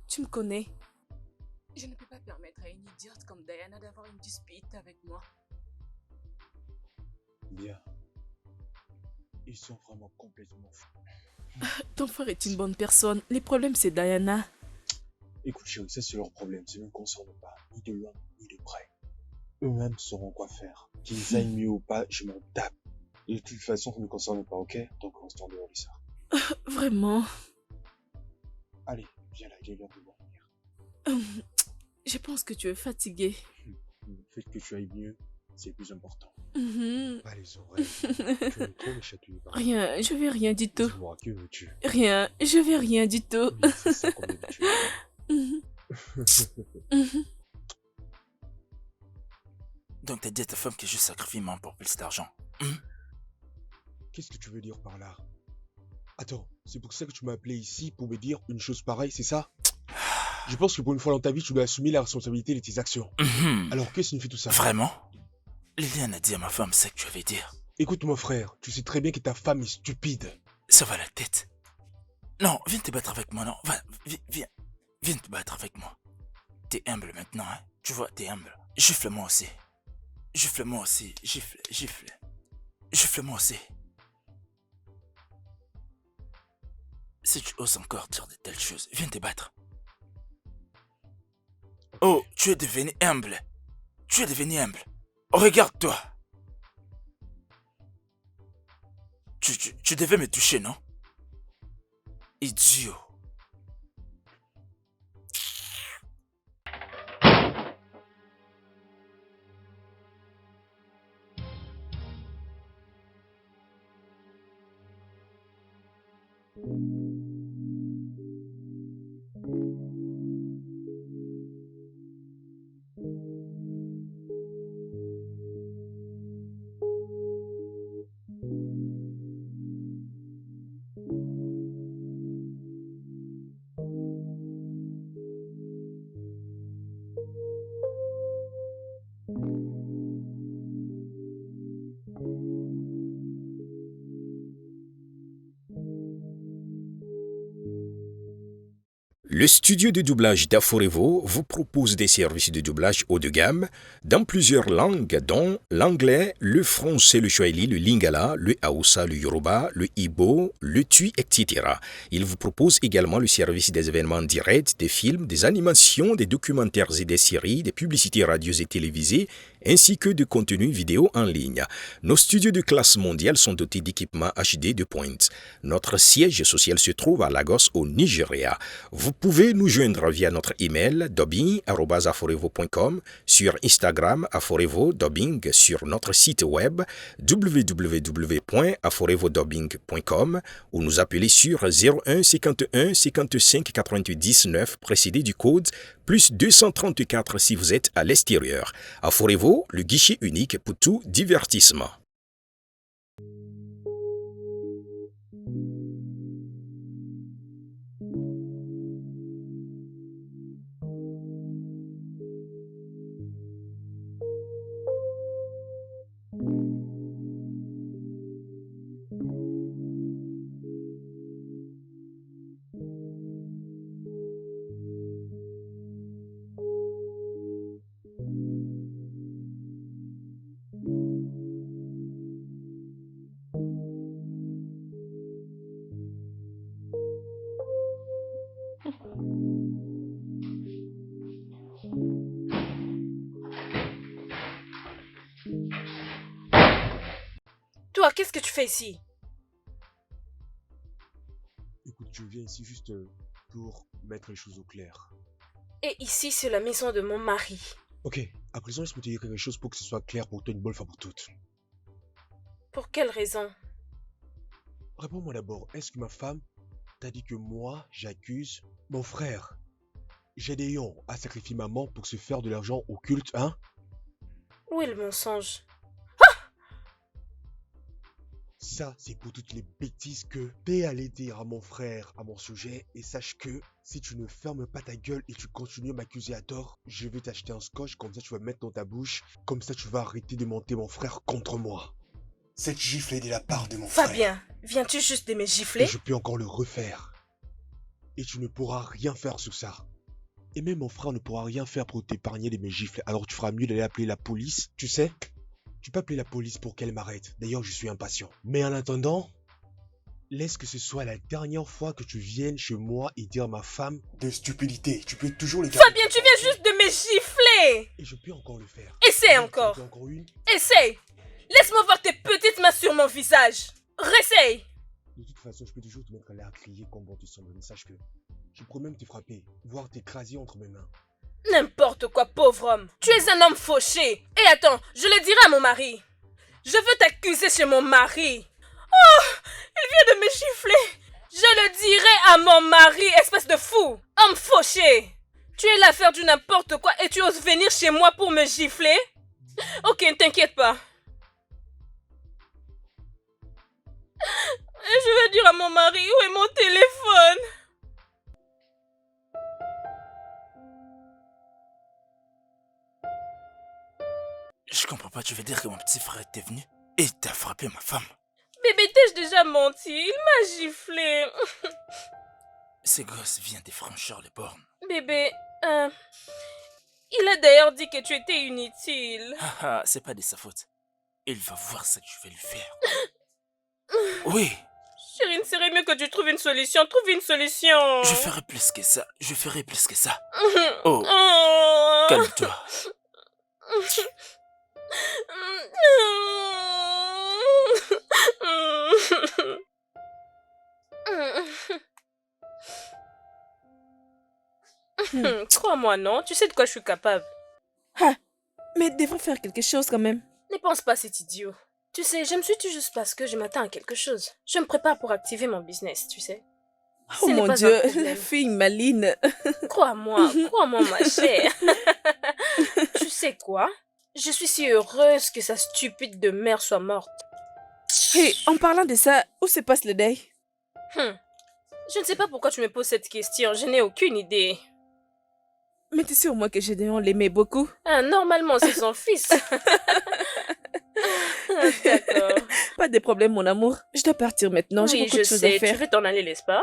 tu me connais. Je ne peux pas permettre à une idiote comme Diana d'avoir une dispute avec moi. Bien. Ils sont vraiment complètement fous. Ton frère est une bonne personne. Les problèmes, c'est Diana. Écoute chérie, ça c'est leur problème, ça ne me concerne pas, ni de loin, ni de près. Eux-mêmes sauront quoi faire. Qu'ils aillent mieux ou pas, je m'en tape. Et de toute façon, ça ne me concerne pas, ok? Donc restons dehors, Lisa. Vraiment. Allez, viens là, il est l'heure de dormir. Je pense que tu es fatigué. Le fait que tu ailles mieux, c'est le plus important. Mhm. Pas les oreilles. Tu aimes trop les chatouiller par Rien, je vais rien du tout. Dis-moi, que veux-tu? Rien, je vais rien du tout. Oui, c'est ça qu'on aime, tu Mhm. Mhm. Donc t'as dit à ta femme que je sacrifie main pour plus d'argent. Qu'est-ce que tu veux dire par là? Attends, c'est pour ça que tu m'as appelé ici pour me dire une chose pareille, c'est ça? Je pense que pour une fois dans ta vie, tu dois assumer la responsabilité de tes actions. Alors que signifie tout ça? Vraiment? Liliane a dit à ma femme ce que tu avais dire. Écoute mon frère, tu sais très bien que ta femme est stupide. Ça va la tête. Non, viens te battre avec moi, non. Viens. Viens te battre avec moi. T'es humble maintenant, hein. Tu vois, t'es humble. Gifle-moi aussi. Gifle-moi aussi. Gifle. Gifle-moi aussi. Si tu oses encore dire de telles choses, viens te battre. Oh, tu es devenu humble. Tu es devenu humble. Regarde-toi. Tu devais me toucher, non? Idiot. Le studio de doublage d'Aforevo vous propose des services de doublage haut de gamme dans plusieurs langues dont l'anglais, le français, le swahili, le lingala, le hausa, le yoruba, le igbo, le tui, etc. Il vous propose également le service des événements directs, des films, des animations, des documentaires et des séries, des publicités radios et télévisées ainsi que de contenus vidéo en ligne. Nos studios de classe mondiale sont dotés d'équipements HD de pointe. Notre siège social se trouve à Lagos, au Nigeria. Vous pouvez nous joindre via notre email dubbing@aforevo.com, sur Instagram aforevo-dubbing, sur notre site web www.aforevodubbing.com ou nous appeler sur 01 51 55 99 précédé du code plus 234 si vous êtes à l'extérieur. Aforevo, le guichet unique pour tout divertissement. Toi, qu'est-ce que tu fais ici? Écoute, je viens ici juste pour mettre les choses au clair. Et ici, c'est la maison de mon mari. Ok, à présent, laisse-moi te dire quelque chose pour que ce soit clair pour toi une bonne fois pour toutes. Pour quelle raison? Réponds-moi d'abord, est-ce que ma femme t'a dit que moi, j'accuse mon frère Gédéon à sacrifier maman pour se faire de l'argent au culte, hein? Où est le mensonge? Ça, c'est pour toutes les bêtises que t'es allé dire à mon frère à mon sujet. Et sache que si tu ne fermes pas ta gueule et tu continues à m'accuser à tort, je vais t'acheter un scotch, comme ça tu vas mettre dans ta bouche. Comme ça tu vas arrêter de monter mon frère contre moi. Cette gifle est de la part de mon frère. Fabien, viens-tu juste de me Et gifler? je peux encore le refaire. Et tu ne pourras rien faire sur ça. Et même mon frère ne pourra rien faire pour t'épargner de mes gifles. Alors tu feras mieux d'aller appeler la police. Tu sais, tu peux appeler la police pour qu'elle m'arrête. D'ailleurs, je suis impatient. Mais en attendant, laisse que ce soit la dernière fois que tu viennes chez moi et dire à ma femme. De stupidité, tu peux toujours les Fabien, tu viens juste de me gifler! Et je peux encore le faire. Essaie encore! Encore une. Essaye! Laisse-moi voir tes petites mains sur mon visage! Réessaye! De toute façon, je peux toujours te mettre là à crier comme bon tu sembles. Mais sache que je pourrais même te frapper, voire t'écraser entre mes mains. N'importe quoi, pauvre homme. Tu es un homme fauché. Et attends, je le dirai à mon mari. Je veux t'accuser chez mon mari. Oh, il vient de me gifler. Je le dirai à mon mari, espèce de fou. Homme fauché. Tu es là à faire du n'importe quoi et tu oses venir chez moi pour me gifler? Ok, ne t'inquiète pas. Je vais dire à mon mari où est mon téléphone. Je comprends pas, tu veux dire que mon petit frère était venu et t'as frappé ma femme? Bébé, t'ai-je déjà menti? Il m'a giflé. Ce gosse vient de franchir les bornes. Bébé, il a d'ailleurs dit que tu étais inutile. Haha, c'est pas de sa faute. Il va voir ce que je vais lui faire. Oui, Chérie, il serait mieux que tu trouves une solution. Trouve une solution. je ferai plus que ça. Je ferai plus que ça. Oh. Oh, calme-toi. Crois-moi, non? Tu sais de quoi je suis capable. Ah, mais devrait faire quelque chose quand même. Ne pense pas, c'est idiot. Tu sais, je me suis dit juste parce que je m'attends à quelque chose. Je me prépare pour activer mon business, tu sais. Oh Ce n'est mon pas Dieu, un problème. la fille maline. Crois-moi, ma chère. Tu sais quoi? Je suis si heureuse que sa stupide de mère soit morte. Hé, en parlant de ça, où se passe le deuil? Je ne sais pas pourquoi tu me poses cette question, je n'ai aucune idée. Mais tu sais au moins que Gédéon l'aimait beaucoup. Ah, normalement, c'est son fils. D'accord. Pas de problème, mon amour. Je dois partir maintenant, j'ai Oui, beaucoup je de choses à sais, tu faire. veux t'en aller, n'est-ce pas?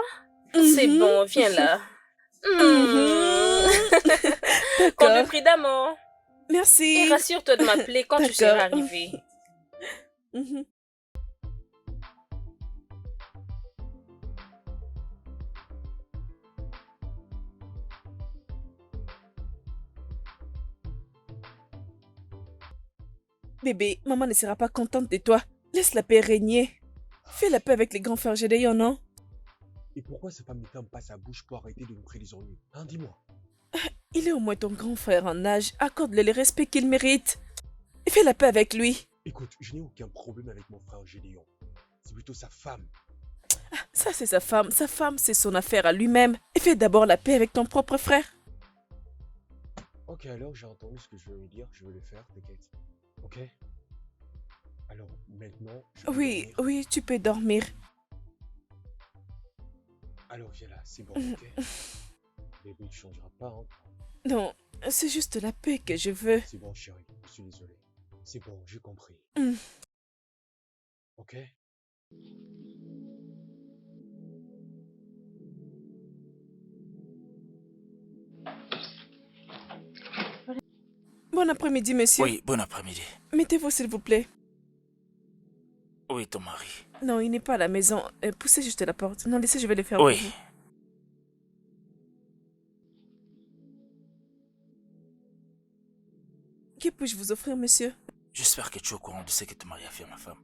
Mhm. C'est bon, viens là. D'accord. Compte le prix d'amour. Merci. Et rassure-toi de m'appeler quand tu D'accord. seras arrivé. Mhm. Bébé, maman ne sera pas contente de toi. Laisse la paix régner. Fais la paix avec les grands frères Gédéon, non? Et pourquoi sa femme ne ferme pas sa bouche pour arrêter de nous créer des ennuis? Hein, dis-moi. Il est au moins ton grand frère en âge. Accorde-le le respect qu'il mérite. Et fais la paix avec lui. Écoute, je n'ai aucun problème avec mon frère Gédéon. C'est plutôt sa femme. Ça, c'est sa femme. Sa femme, c'est son affaire à lui-même. Et fais d'abord la paix avec ton propre frère. Ok, alors j'ai entendu ce que je veux lui dire, je vais le faire, t'inquiète. Ok? Alors, maintenant, je vais Oui, dormir. oui, tu peux dormir. Alors viens là, c'est bon, ok? Bébé, tu changeras pas, hein? Non, c'est juste la paix que je veux. C'est bon, chérie, je suis désolé. C'est bon, j'ai compris. Mm. Ok? Bon après-midi, monsieur. Oui, bon après-midi. Mettez-vous, s'il vous plaît. Oui, ton mari. Non, il n'est pas à la maison. Poussez juste la porte. Non, laissez, je vais le faire Oui. pour vous. Que puis-je vous offrir, monsieur? J'espère que tu es au courant de ce que ton mari a fait à ma femme.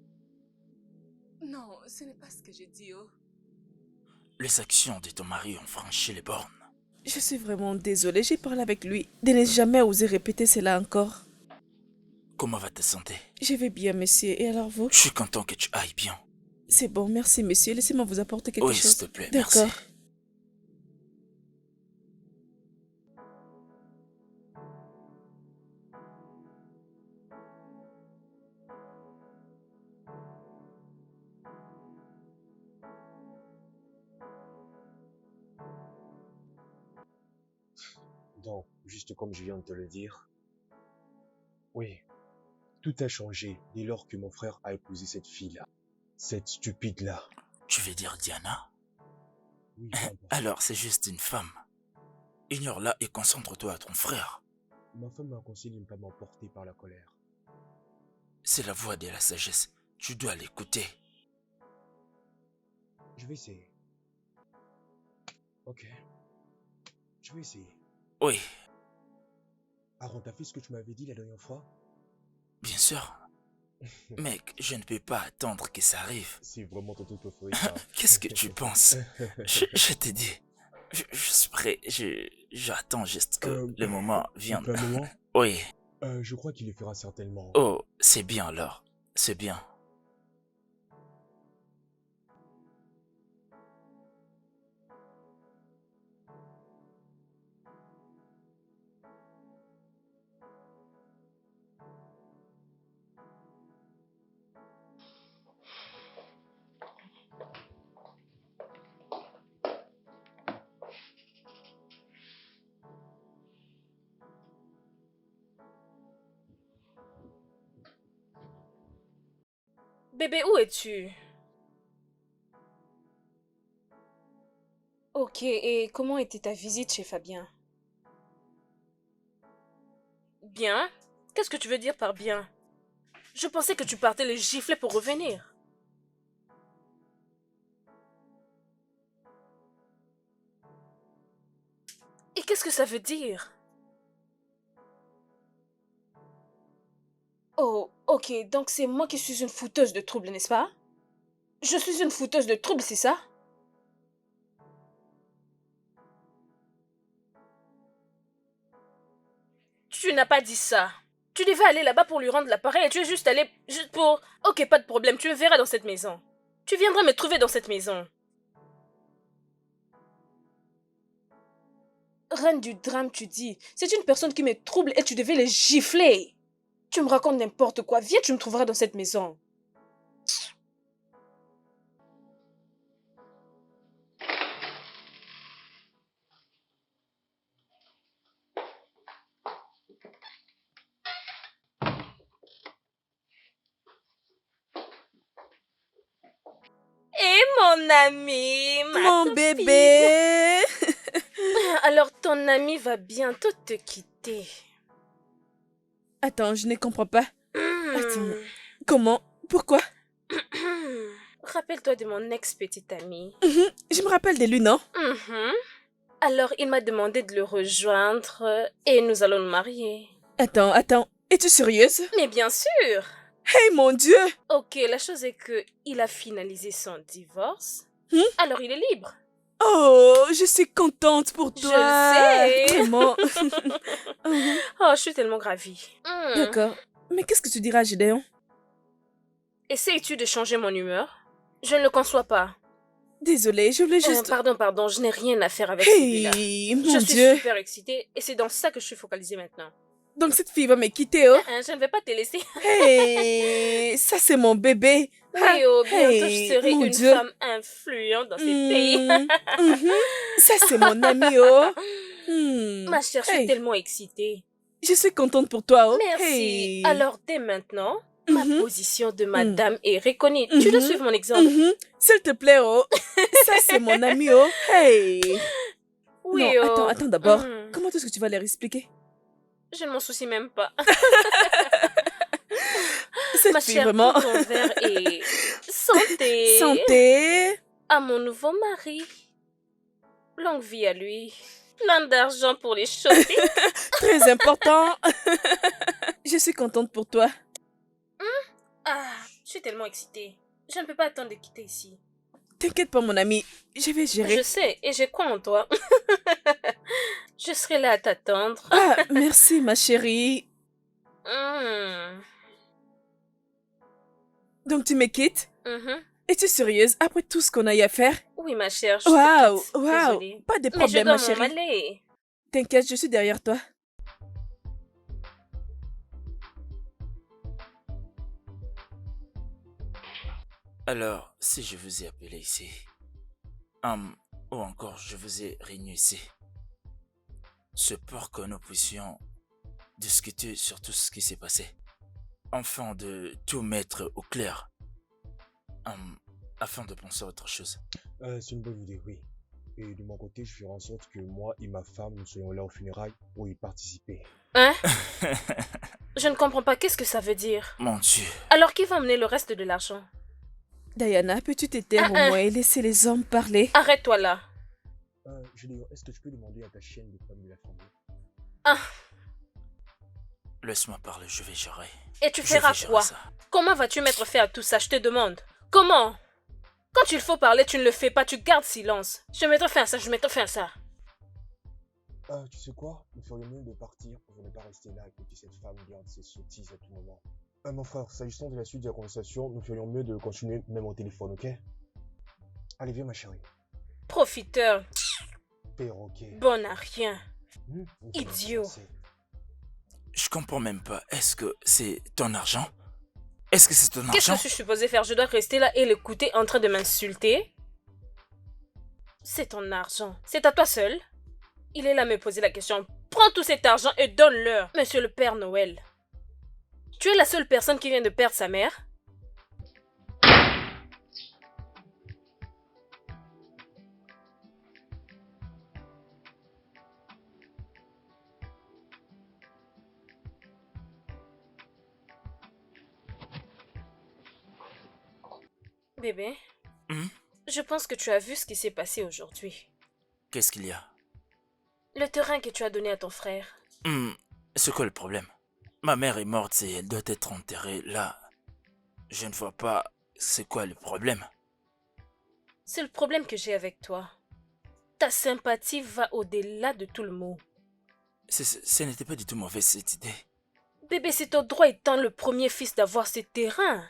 Non, ce n'est pas ce que j'ai dit, oh. Les actions de ton mari ont franchi les bornes. Je suis vraiment désolée, j'ai parlé avec lui. De ne jamais oser répéter cela encore. Comment va ta santé? Je vais bien, monsieur. Et alors vous? Je suis content que tu ailles bien. C'est bon, merci, monsieur. Laissez-moi vous apporter quelque Oui, chose. s'il te plaît, merci. D'accord. Donc, juste comme je viens de te le dire, oui, tout a changé dès lors que mon frère a épousé cette fille-là. Cette stupide-là. Tu veux dire Diana? Oui, peu importe. Alors, c'est juste une femme. Ignore-la et concentre-toi à ton frère. Ma femme m'a conseillé de ne pas m'emporter par la colère. C'est la voix de la sagesse. Tu dois l'écouter. Je vais essayer. Ok. Je vais essayer. Oui, Aaron, t'as fait ce que tu m'avais dit la dernière fois? bien sûr. Mec, je ne peux pas attendre que ça arrive. C'est vraiment ton truc préféré, ça. Qu'est-ce que tu penses? Je t'ai dit. Je suis prêt. J'attends juste que le moment vienne. Un moment? Oui. Je crois qu'il le fera certainement. Oh, c'est bien alors. C'est bien. Bébé, où es-tu? Ok, et comment était ta visite chez Fabien? Bien? Qu'est-ce que tu veux dire par bien? Je pensais que tu partais le gifler pour revenir. Et qu'est-ce que ça veut dire? Oh, ok, donc c'est moi qui suis une fouteuse de troubles, n'est-ce pas? Je suis une fouteuse de troubles, c'est ça? Tu n'as pas dit ça. Tu devais aller là-bas pour lui rendre l'appareil et tu es juste allé juste pour... Ok, pas de problème, tu me verras dans cette maison. Tu viendras me trouver dans cette maison. Reine du drame, tu dis. C'est une personne qui me trouble et tu devais les gifler. Tu me racontes n'importe quoi. Viens, tu me trouveras dans cette maison. Et mon ami, Mon copine. bébé! Alors ton ami va bientôt te quitter. Attends, je ne comprends pas. Hmm. Attends. Comment? Pourquoi? Rappelle-toi de mon ex-petit ami. Je me rappelle de lui, non? Mhm. Alors il m'a demandé de le rejoindre et nous allons nous marier. Attends. Es-tu sérieuse? Mais bien sûr. Hey, mon Dieu! Ok, la chose est que il a finalisé son divorce. Alors il est libre. Oh, je suis contente pour Je toi. le sais. Vraiment. Oh, je suis tellement ravie. D'accord. Mais qu'est-ce que tu diras à Gédéon? Essayes-tu de changer mon humeur? Je ne le conçois pas. Désolée, je voulais juste... Pardon, je n'ai rien à faire avec celui-là. Hey, mon Je suis Dieu. super excitée et c'est dans ça que je suis focalisée maintenant. Donc cette fille va me quitter, oh? Je ne vais pas te laisser. Hey, ça c'est mon bébé. Oui, oh, bientôt je Hey, serai mon une Dieu. femme influente dans ces pays. Mhm. Ça c'est mon ami, oh. Ma chère, je suis Hey, tellement excitée. je suis contente pour toi, oh. Merci. Hey. Alors, dès maintenant, ma Mhm. position de madame est reconnue. Tu dois Mhm. suivre mon exemple. S'il te plaît, oh. Ça c'est mon ami, oh. Hey. Oui, Non, oh. attends d'abord. Mhm. Comment est-ce que tu vas leur expliquer? Je ne m'en soucie même pas. Cette Ma fille, chère, vraiment. prends ton verre et santé. Santé. À mon nouveau mari. Longue vie à lui. Plein d'argent pour les shopping. Très important. Je suis contente pour toi. Ah, je suis tellement excitée. Je ne peux pas attendre de quitter ici. T'inquiète pas, mon ami. Je vais gérer. Je sais, et je crois en toi. Je serai là à t'attendre. Ah, merci, ma chérie. Hmm. Donc, tu me quittes? Mhm. Es-tu sérieuse après tout ce qu'on a eu à faire? Oui, ma chère, je te Waouh, quitte. waouh. Désolée. Pas de Mais je problème, dois ma m'en chérie. aller. T'inquiète, je suis derrière toi. Alors, si je vous ai appelé ici, ou encore je vous ai réuni ici, c'est pour que nous puissions discuter sur tout ce qui s'est passé, afin de tout mettre au clair, afin de penser à autre chose. C'est une bonne idée, oui. Et de mon côté, je ferai en sorte que moi et ma femme, nous soyons là aux funérailles pour y participer. Hein? Je ne comprends pas, qu'est-ce que ça veut dire? Mon Dieu. Alors qui va amener le reste de l'argent? Diana, peux-tu te taire au moins et laisser les hommes parler? Arrête-toi là. Julie, est-ce que tu peux demander à ta chienne de prendre de la famille? Ah, Laisse-moi parler, je vais gérer. et tu Je feras vais gérer quoi? ça. Comment vas-tu mettre fin à tout ça, je te demande? Comment? Quand il faut parler, tu ne le fais pas, tu gardes silence. Je mettrai fin à ça, je mettrai fin à ça. Tu sais quoi? Nous ferions mieux de partir pour ne pas rester là et écouter cette femme dire ses sottises à tout moment. Mon frère, s'agissant de la suite de la conversation, nous ferions mieux de continuer même au téléphone, ok? Allez, viens ma chérie. Profiteur, Perroquet. bon à rien. Nous sommes Idiot. français. Je comprends même pas. Est-ce que c'est ton argent? Est-ce que c'est ton Qu'est-ce argent? que je suis supposée faire? Je dois rester là et l'écouter en train de m'insulter? C'est ton argent. C'est à toi seul. Il est là à me poser la question. Prends tout cet argent et donne-leur, Monsieur le Père Noël. Tu es la seule personne qui vient de perdre sa mère? Bébé, je pense que tu as vu ce qui s'est passé aujourd'hui. Qu'est-ce qu'il y a? Le terrain que tu as donné à ton frère. C'est quoi le problème? Ma mère est morte et elle doit être enterrée là. Je ne vois pas c'est quoi le problème. C'est le problème que j'ai avec toi. Ta sympathie va au-delà de tout le mot. Ce n'était pas du tout mauvais cette idée. Bébé, c'est ton droit étant le premier fils d'avoir ces terrains.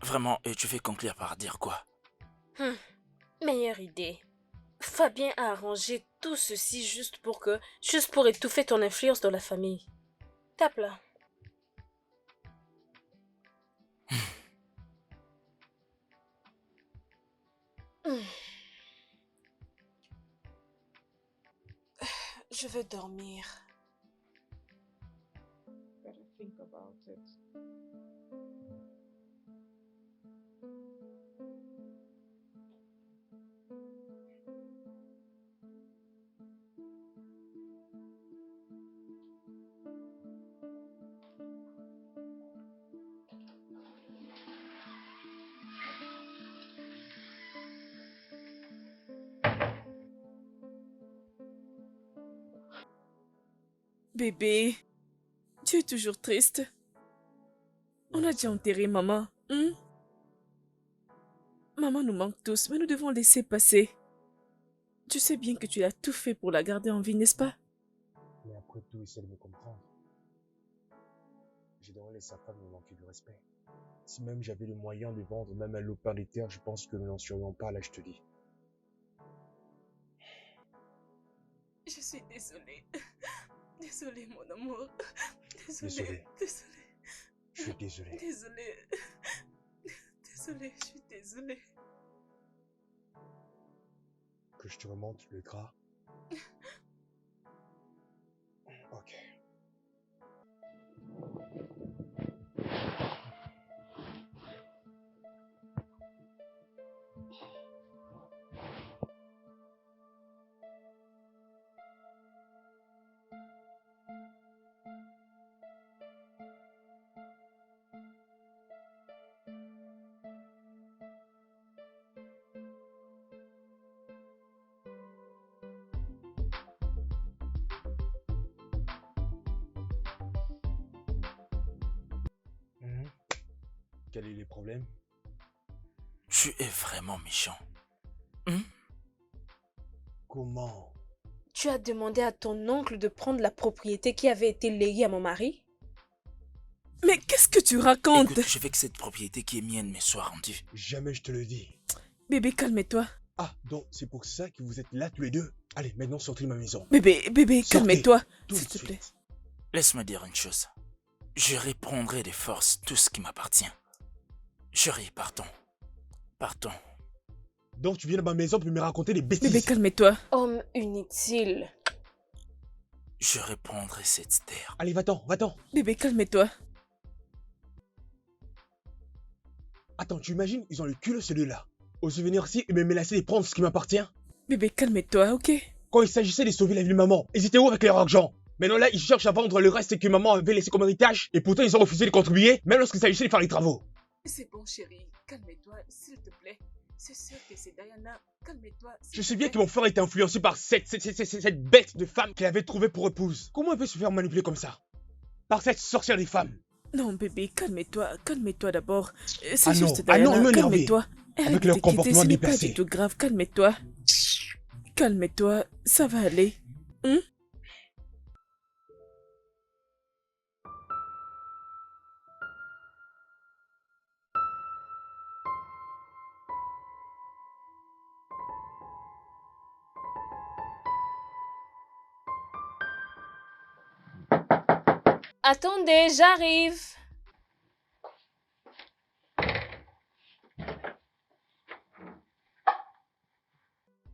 Vraiment, et tu fais conclure par dire quoi? Meilleure idée. Fabien a arrangé tout ceci juste pour étouffer ton influence dans la famille. Tape là. Je veux dormir. Bébé, Tu es toujours triste. On a déjà enterré maman. Maman nous manque tous, mais nous devons laisser passer. Tu sais bien que tu as tout fait pour la garder en vie, n'est-ce pas? Mais après tout, essaie de me comprendre. J'ai demandé à sa femme de me manquer de respect. Si même j'avais le moyen de vendre même un lopin des terres, je pense que nous n'en serions pas là, je te dis. Je suis désolée. Désolée, mon amour. Désolé. Je suis désolé. Désolée. Désolée, je suis désolée. Que je te remonte le gras. Ok. Quel est le problème? Tu es vraiment méchant. Comment? Tu as demandé à ton oncle de prendre la propriété qui avait été léguée à mon mari? Mais qu'est-ce que tu racontes? Écoute, je veux que cette propriété qui est mienne me soit rendue. Jamais je te le dis. Bébé, calme-toi. Ah, donc c'est pour ça que vous êtes là tous les deux? Allez, maintenant sortez de ma maison. Bébé, Sortez, calme-toi. tout de S'il te plaît. suite. Laisse-moi dire une chose. Je reprendrai de force tout ce qui m'appartient. Chérie, partons. Partons. Donc tu viens de ma maison pour me raconter des bêtises. Bébé, calme-toi. Homme inutile. Je reprendrai cette terre. Allez, va-t'en, va-t'en. Bébé, calme-toi. Attends, tu imagines, ils ont le cul celui-là. Oser venir ici et me menacer de prendre ce qui m'appartient. Bébé, calme-toi, ok? Quand il s'agissait de sauver la vie de maman, ils étaient où avec leur argent? Maintenant là, ils cherchent à vendre le reste que maman avait laissé comme héritage, et pourtant ils ont refusé de contribuer, même lorsqu'il s'agissait de faire les travaux. C'est bon, chérie. Calme-toi, s'il te plaît. C'est sûr que c'est Diana. Calme-toi. Je sais bien que mon frère était influencé par cette bête de femme qu'il avait trouvée pour épouse. Comment elle peut se faire manipuler comme ça? Par cette sorcière des femmes. Non, bébé, calme-toi. Calme-toi d'abord. C'est Ah non, juste ah non, Diana. il m'a énervé. Calme-toi. Arrête Avec de leur t'inquiéter, comportement ce n'est pas déplacé. du tout grave. Calme-toi. Calme-toi. Ça va aller. Attendez, j'arrive.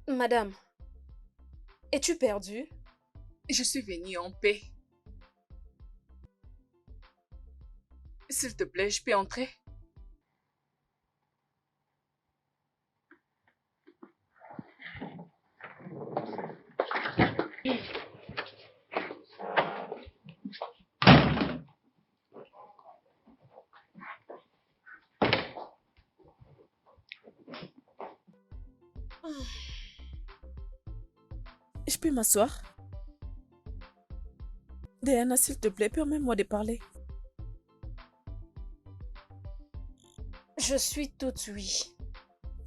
Madame, es-tu perdue? Je suis venue en paix. S'il te plaît, je peux entrer? Je peux m'asseoir? Diana, s'il te plaît, permets-moi de parler. Je suis toute oui.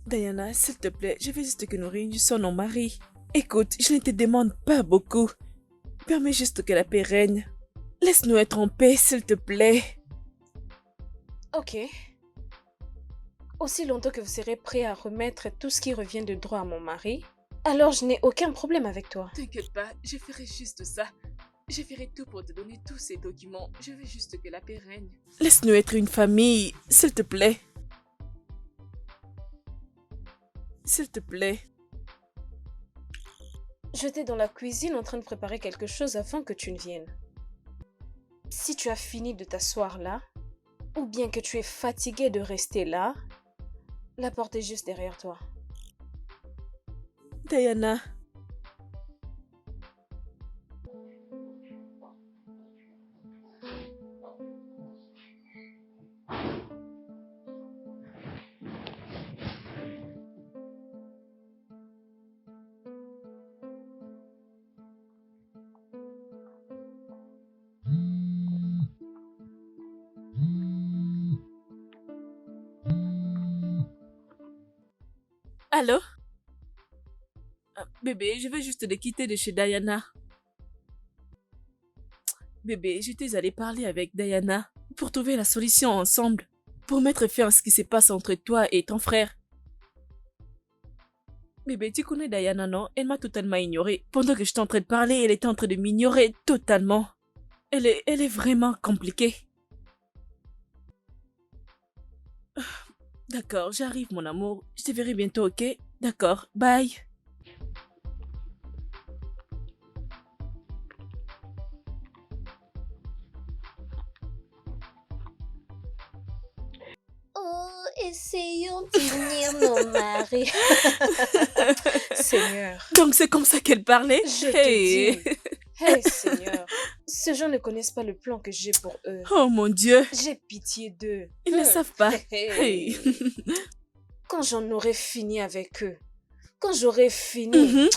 Diana, s'il te plaît, je veux juste que nous réunissions nos maris. Écoute, je ne te demande pas beaucoup. Permets juste que la paix règne. Laisse-nous être en paix, s'il te plaît. Ok. Aussi longtemps que vous serez prêt à remettre tout ce qui revient de droit à mon mari, alors je n'ai aucun problème avec toi. T'inquiète pas, je ferai juste ça. Je ferai tout pour te donner tous ces documents. Je veux juste que la paix règne. Laisse-nous être une famille, s'il te plaît. S'il te plaît. J'étais dans la cuisine en train de préparer quelque chose avant que tu ne viennes. Si tu as fini de t'asseoir là, ou bien que tu es fatigué de rester là, la porte est juste derrière toi. Diana. Allô? Bébé, je veux juste de quitter de chez Diana. Bébé, j'étais allée parler avec Diana pour trouver la solution ensemble, pour mettre fin à ce qui se passe entre toi et ton frère. Bébé, tu connais Diana, non? Elle m'a totalement ignorée. Pendant que j'étais en train de parler, elle était en train de m'ignorer totalement. Elle est vraiment compliquée. D'accord, j'arrive, mon amour. Je te verrai bientôt, ok? D'accord, bye. Oh, essayons d'unir nos maris. Seigneur, Donc c'est comme ça qu'elle parlait? je te Hey. dis. Hey Seigneur, ces gens ne connaissent pas le plan que j'ai pour eux. Oh mon Dieu, J'ai pitié d'eux. ils ne savent pas. Hey. Hey. Quand j'en aurai fini avec eux, quand j'aurai fini, Mhm.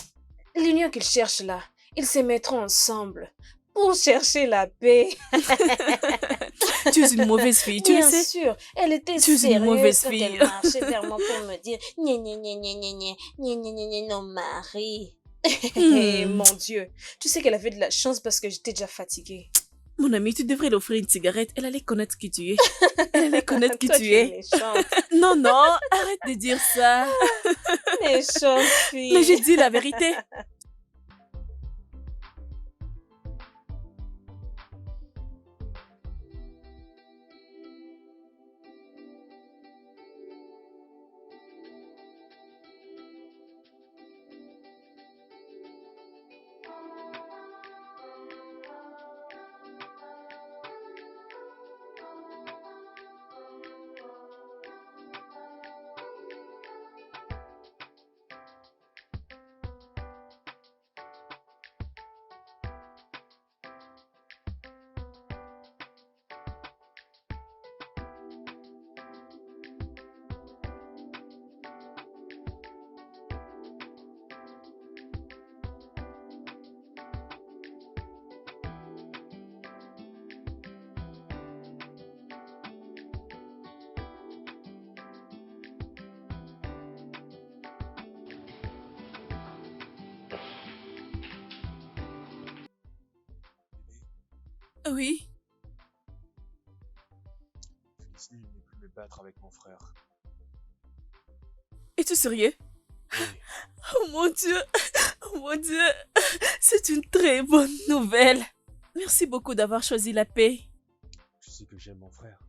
l'union qu'ils cherchent là, ils se mettront ensemble pour chercher la paix. Tu es une mauvaise fille, tu le Bien sais? sûr, elle était Tu es une sérieuse mauvaise quand fille. elle marchait vers moi pour me dire gna gna gna gna gna gna gna gna gna gna, non mari. Mon Dieu, tu sais qu'elle avait de la chance parce que j'étais déjà fatiguée. Mon ami, tu devrais l'offrir une cigarette. Elle allait connaître qui tu es. Elle allait connaître qui Toi, tu es es. méchante, Non, non, arrête de dire ça. méchante fille. Mais j'ai dit la vérité. Oui. Felicity n'est plus me battre avec mon frère. Es-tu sérieux? Oui, Oh mon Dieu. Oh mon Dieu. C'est une très bonne nouvelle. Merci beaucoup d'avoir choisi la paix. tu sais que j'aime mon frère.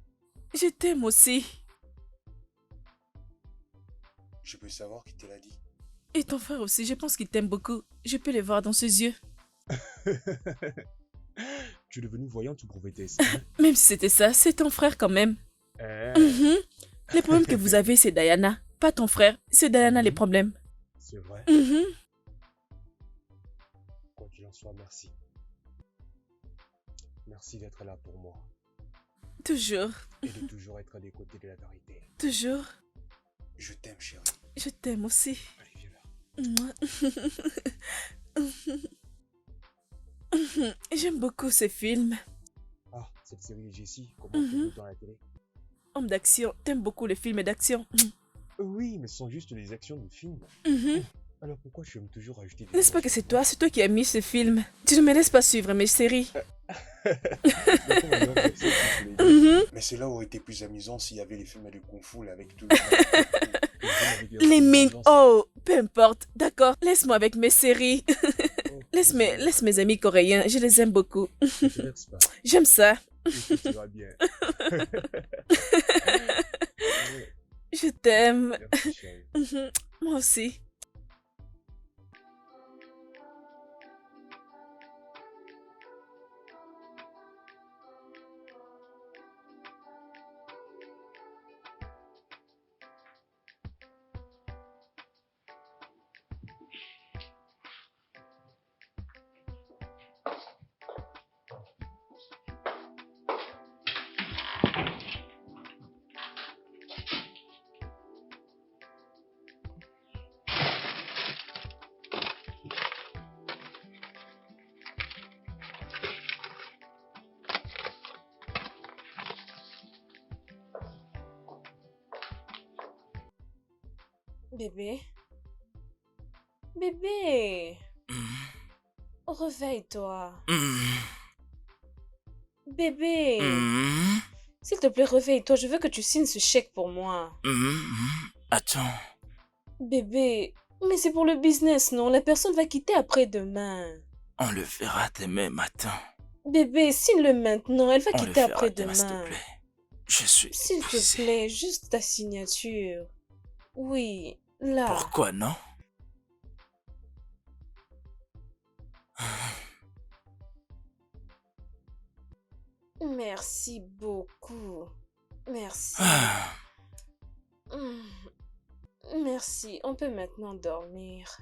Je t'aime aussi. Je peux savoir qui te l'a dit. Et ton frère aussi, je pense qu'il t'aime beaucoup. Je peux le voir dans ses yeux. Tu es devenu voyante ou prophétesse, hein? Même si c'était ça, c'est ton frère quand même. Eh, Mhm. Les problèmes que vous avez, c'est Diana. Pas ton frère. C'est Diana les Mhm. problèmes. c'est vrai. Mhm. Quoi qu'il en soit, merci. Merci d'être là pour moi Toujours. et de toujours être à des côtés de la vérité. Toujours. Je t'aime, chérie. Je t'aime aussi. Allez, viens là. Mouah. J'aime beaucoup ces films. Ah, cette série Jessie, comment Mhm. on dans la télé? Homme d'action. T'aimes beaucoup les films d'action. Oui, mais ce sont juste des actions de films. Mhm. Alors pourquoi tu aimes toujours ajouter des... N'est-ce pas que c'est toi qui as mis ce film? Tu ne me laisses pas suivre mes séries. Mhm. Mais cela aurait été plus amusant s'il y avait les films de Kung Fu là, avec tout le monde. Les mines. Oh, peu importe. D'accord, laisse-moi avec mes séries. Laisse mes amis coréens, je les aime beaucoup. J'aime ça. Tu vas bien. Je t'aime. Merci, chérie. Mhm. Moi aussi. Bébé, Bébé, Hmm, réveille-toi. hmm, Bébé, hmm, s'il te plaît, réveille-toi. Je veux que tu signes ce chèque pour moi. Attends. Bébé, mais c'est pour le business, non? La personne va quitter après-demain. On le verra demain matin. Bébé, signe-le maintenant. Elle va On le quitter verra demain, s'il te après-demain. plaît. Je suis S'il te épuisé. plaît, juste ta signature. Oui, là. Pourquoi non? Merci beaucoup. Merci. Ah. Hmm. Merci, on peut maintenant dormir.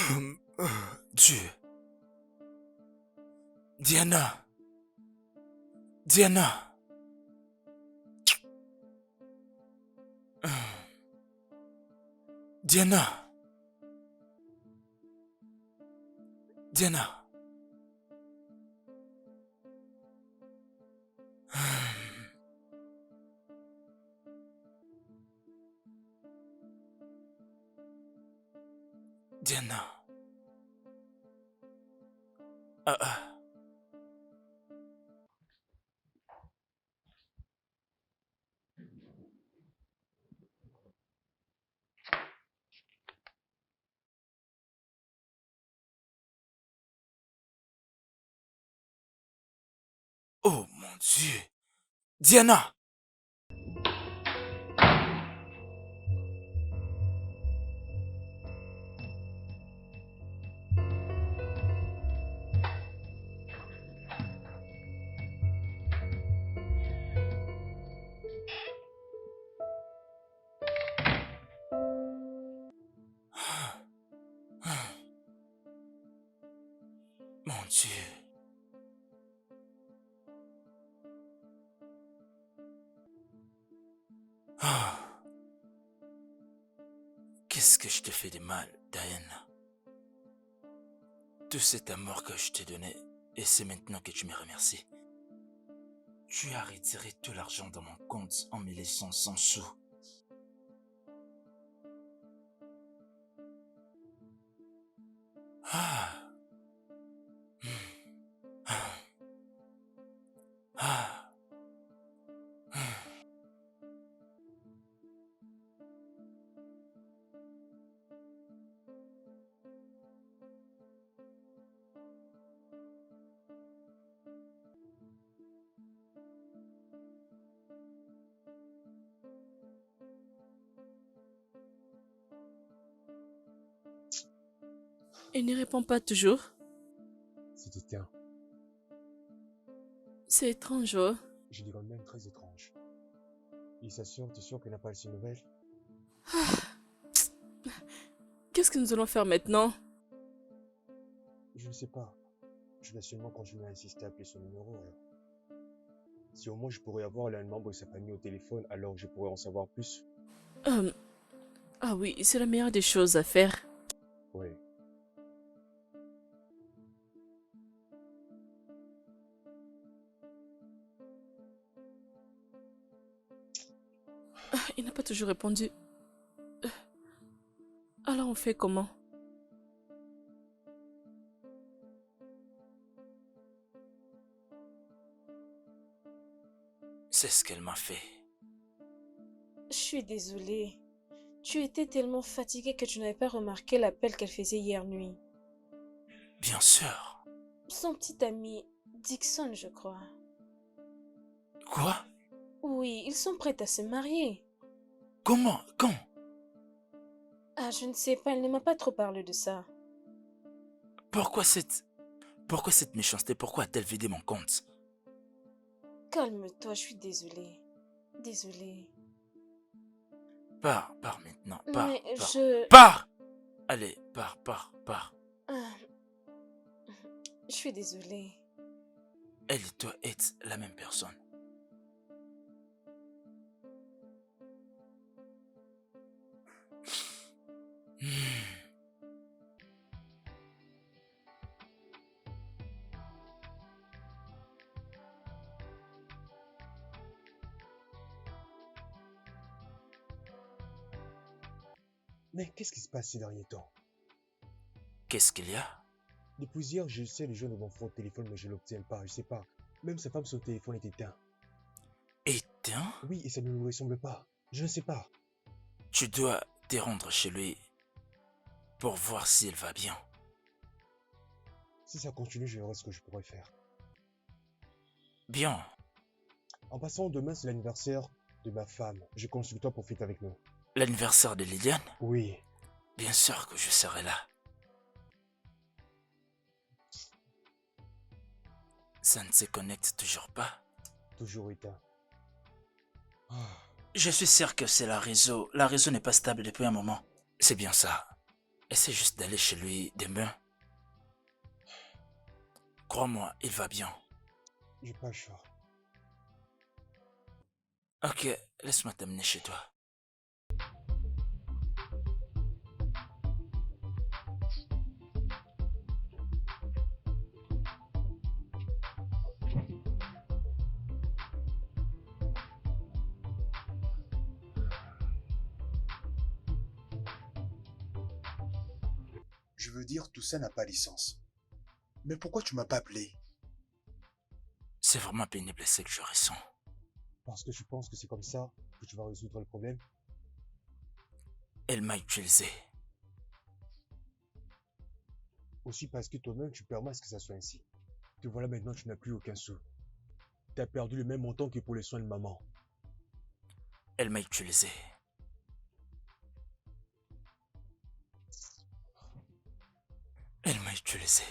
Hmm. Hmm. Dieu. Diana. Diana. Diana. Diana. Diana. Ah, ah. Oh mon Dieu. Diana. Mon Dieu. Ah. Qu'est-ce que je te fais de mal, Diana? Tout cet amour que je t'ai donné, et c'est maintenant que tu me remercies. Tu as retiré tout l'argent dans mon compte en me laissant sans sou. Ah. Ah. Ah. Il ne répond pas toujours. C'est éteint. C'est étrange, oh. Je dirais même très étrange. Il s'assure, t'es sûr qu'elle n'a pas laissé une nouvelle? Qu'est-ce que nous allons faire maintenant? Je ne sais pas. Je vais seulement continuer à insister à appeler son numéro alors. Si au moins je pourrais avoir l'un membre de sa famille au téléphone, alors je pourrais en savoir plus. Ah oui, c'est la meilleure des choses à faire. Ouais. Il n'a pas toujours répondu. Alors on fait comment? C'est ce qu'elle m'a fait. Je suis désolée. Tu étais tellement fatiguée que tu n'avais pas remarqué l'appel qu'elle faisait hier nuit. Bien sûr. Son petit ami, Dixon, je crois. Quoi? Oui, ils sont prêts à se marier. Comment? Quand? Ah, je ne sais pas, elle ne m'a pas trop parlé de ça. Pourquoi cette... Pourquoi cette méchanceté? Pourquoi a-t-elle vidé mon compte? Calme-toi, je suis désolée. Désolée. Pars maintenant, pars, Mais pars. je... Pars! Allez, pars. Ah, je suis désolée. Elle et toi êtes la même personne. Hmm. Mais qu'est-ce qui se passe ces derniers temps? Qu'est-ce qu'il y a? Depuis hier, j'essaie de joindre mon frère au téléphone, mais je ne l'obtiens pas, je sais pas. Même sa femme, son téléphone est éteint. Éteint? Oui, et ça ne nous ressemble pas. Je ne sais pas. Tu dois te rendre chez lui pour voir s'il va bien. Si ça continue, je verrai ce que je pourrais faire. Bien. En passant, demain, c'est l'anniversaire de ma femme. Je compte sur toi pour fêter avec nous. L'anniversaire de Liliane? Oui. Bien sûr que je serai là. Ça ne se connecte toujours pas. Toujours éteint. Ah. Je suis sûr que c'est la réseau. La réseau n'est pas stable depuis un moment. C'est bien ça. Essaie juste d'aller chez lui demain. Crois-moi, il va bien. J'ai pas le choix. Ok, laisse-moi t'amener chez toi. Je veux dire, tout ça n'a pas de sens. Mais pourquoi tu m'as pas appelé? C'est vraiment pénible ce que je ressens. Parce que tu penses que c'est comme ça que tu vas résoudre le problème? Elle m'a utilisé. Aussi parce que toi-même, tu permets à ce que ça soit ainsi. Te voilà maintenant, tu n'as plus aucun sou. Tu as perdu le même montant que pour les soins de maman. Elle m'a utilisé. Elle m'a utilisé.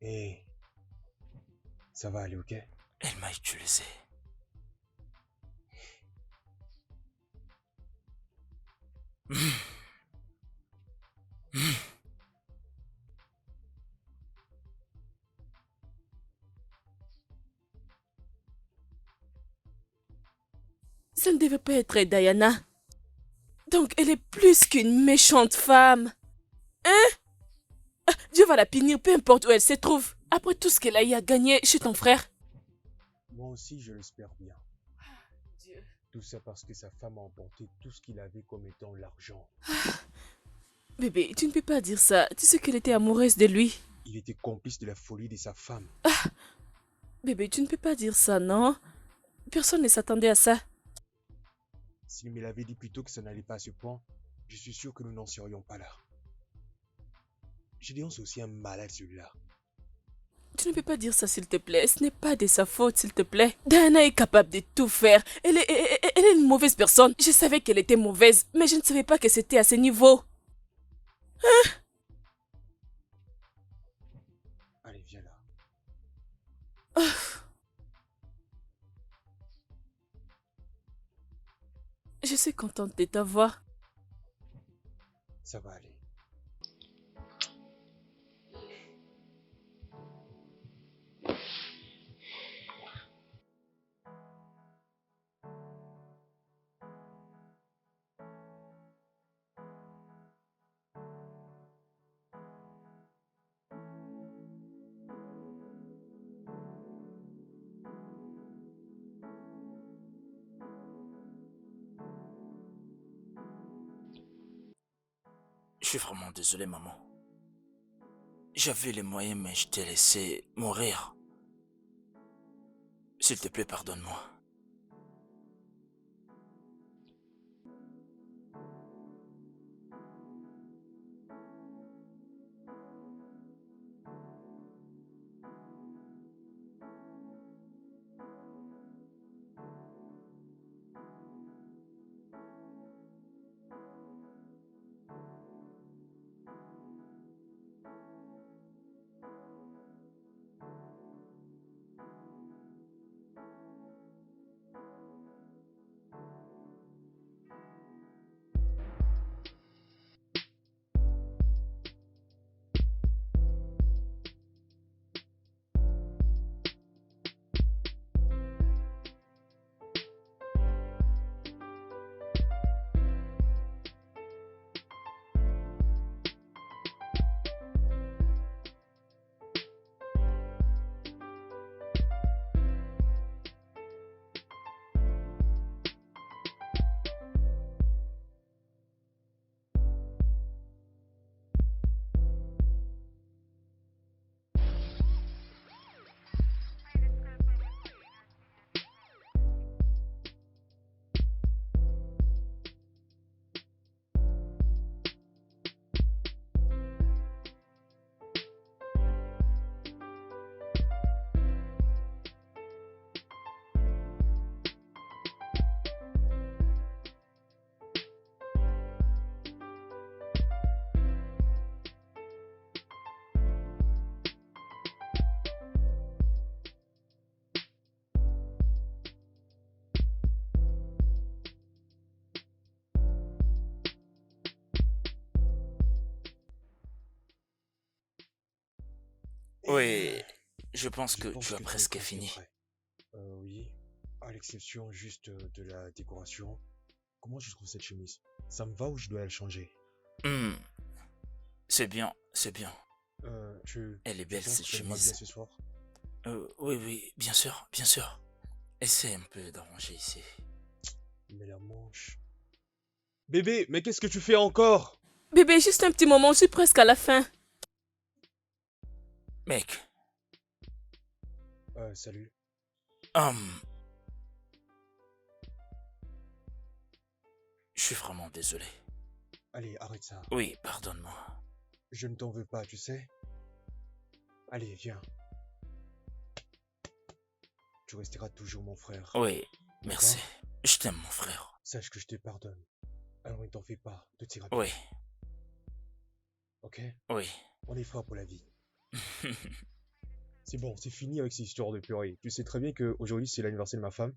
Hé, ça va aller, ok? Elle m'a utilisé. Ça ne devait pas être Diana. Donc elle est plus qu'une méchante femme. Hein? Ah, Dieu va la punir, peu importe où elle se trouve. Après tout ce qu'elle a eu à gagner chez ton frère. Moi aussi, je l'espère bien. Dieu. Tout ça parce que sa femme a emporté tout ce qu'il avait comme étant l'argent. Bébé, tu ne peux pas dire ça. Tu sais qu'elle était amoureuse de lui. Il était complice de la folie de sa femme. Bébé, tu ne peux pas dire ça, non? Personne ne s'attendait à ça. S'il me l'avait dit plus tôt que ça n'allait pas à ce point, je suis sûr que nous n'en serions pas là. Gédéon, c'est aussi un malade celui-là. Tu ne peux pas dire ça, s'il te plaît. Ce n'est pas de sa faute, s'il te plaît. Diana est capable de tout faire. Elle est une mauvaise personne. Je savais qu'elle était mauvaise, mais je ne savais pas que c'était à ce niveau. Allez, viens là. Je suis contente de t'avoir. Ça va aller. Je suis vraiment désolé, maman. J'avais les moyens, mais je t'ai laissé mourir. S'il te plaît, pardonne-moi. Oui, je pense Je que pense tu as que tout est presque presque fini. prêt. Oui, à l'exception juste de la décoration. Comment je trouve cette chemise? Ça me va ou je dois la changer? Hmm, c'est bien, c'est bien. Elle est Tu belle penses cette que ça ira bien chemise. ce soir? Oui, oui, bien sûr, bien sûr. Essaie un peu d'arranger ici. Mais la manche... Bébé, mais qu'est-ce que tu fais encore? Bébé, juste un petit moment, je suis presque à la fin. Mec, Salut. hum, je suis vraiment désolé. Allez, arrête ça. Oui, pardonne-moi. Je ne t'en veux pas, tu sais. Allez, viens. Tu resteras toujours mon frère. Oui, merci. D'accord? Je t'aime, mon frère. Sache que je te pardonne. Alors ne t'en fais pas, tout ira bien. Oui, Ok? oui. On est frères pour la vie. C'est bon, c'est fini avec ces histoires de purée. Tu sais très bien qu'aujourd'hui c'est l'anniversaire de ma femme.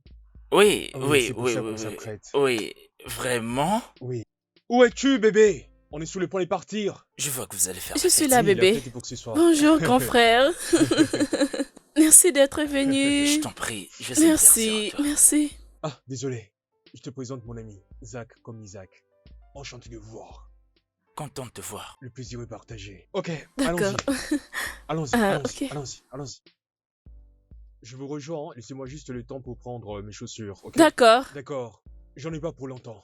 Oui, Ah oui, c'est pour oui, ça oui, qu'on oui. s'apprête. Oui, vraiment? Oui. Où es-tu, bébé? On est sous le point de partir. Je vois que vous allez faire Je la suis fête. là, Oui, la bébé. fête est pour ce soir. Bonjour, grand frère. Merci d'être Je venu. t'en prie, je vais m'intéresser Merci, à toi. merci. Ah, désolé. Je te présente mon ami, Zach comme Isaac. Enchanté de vous voir. Content de te voir. Le plaisir est partagé. Ok, D'accord. allons-y. Allons-y, Ah, allons-y, ok. allons-y, allons-y. Je vous rejoins, laissez-moi juste le temps pour prendre mes chaussures, ok? D'accord. D'accord. J'en ai pas pour longtemps.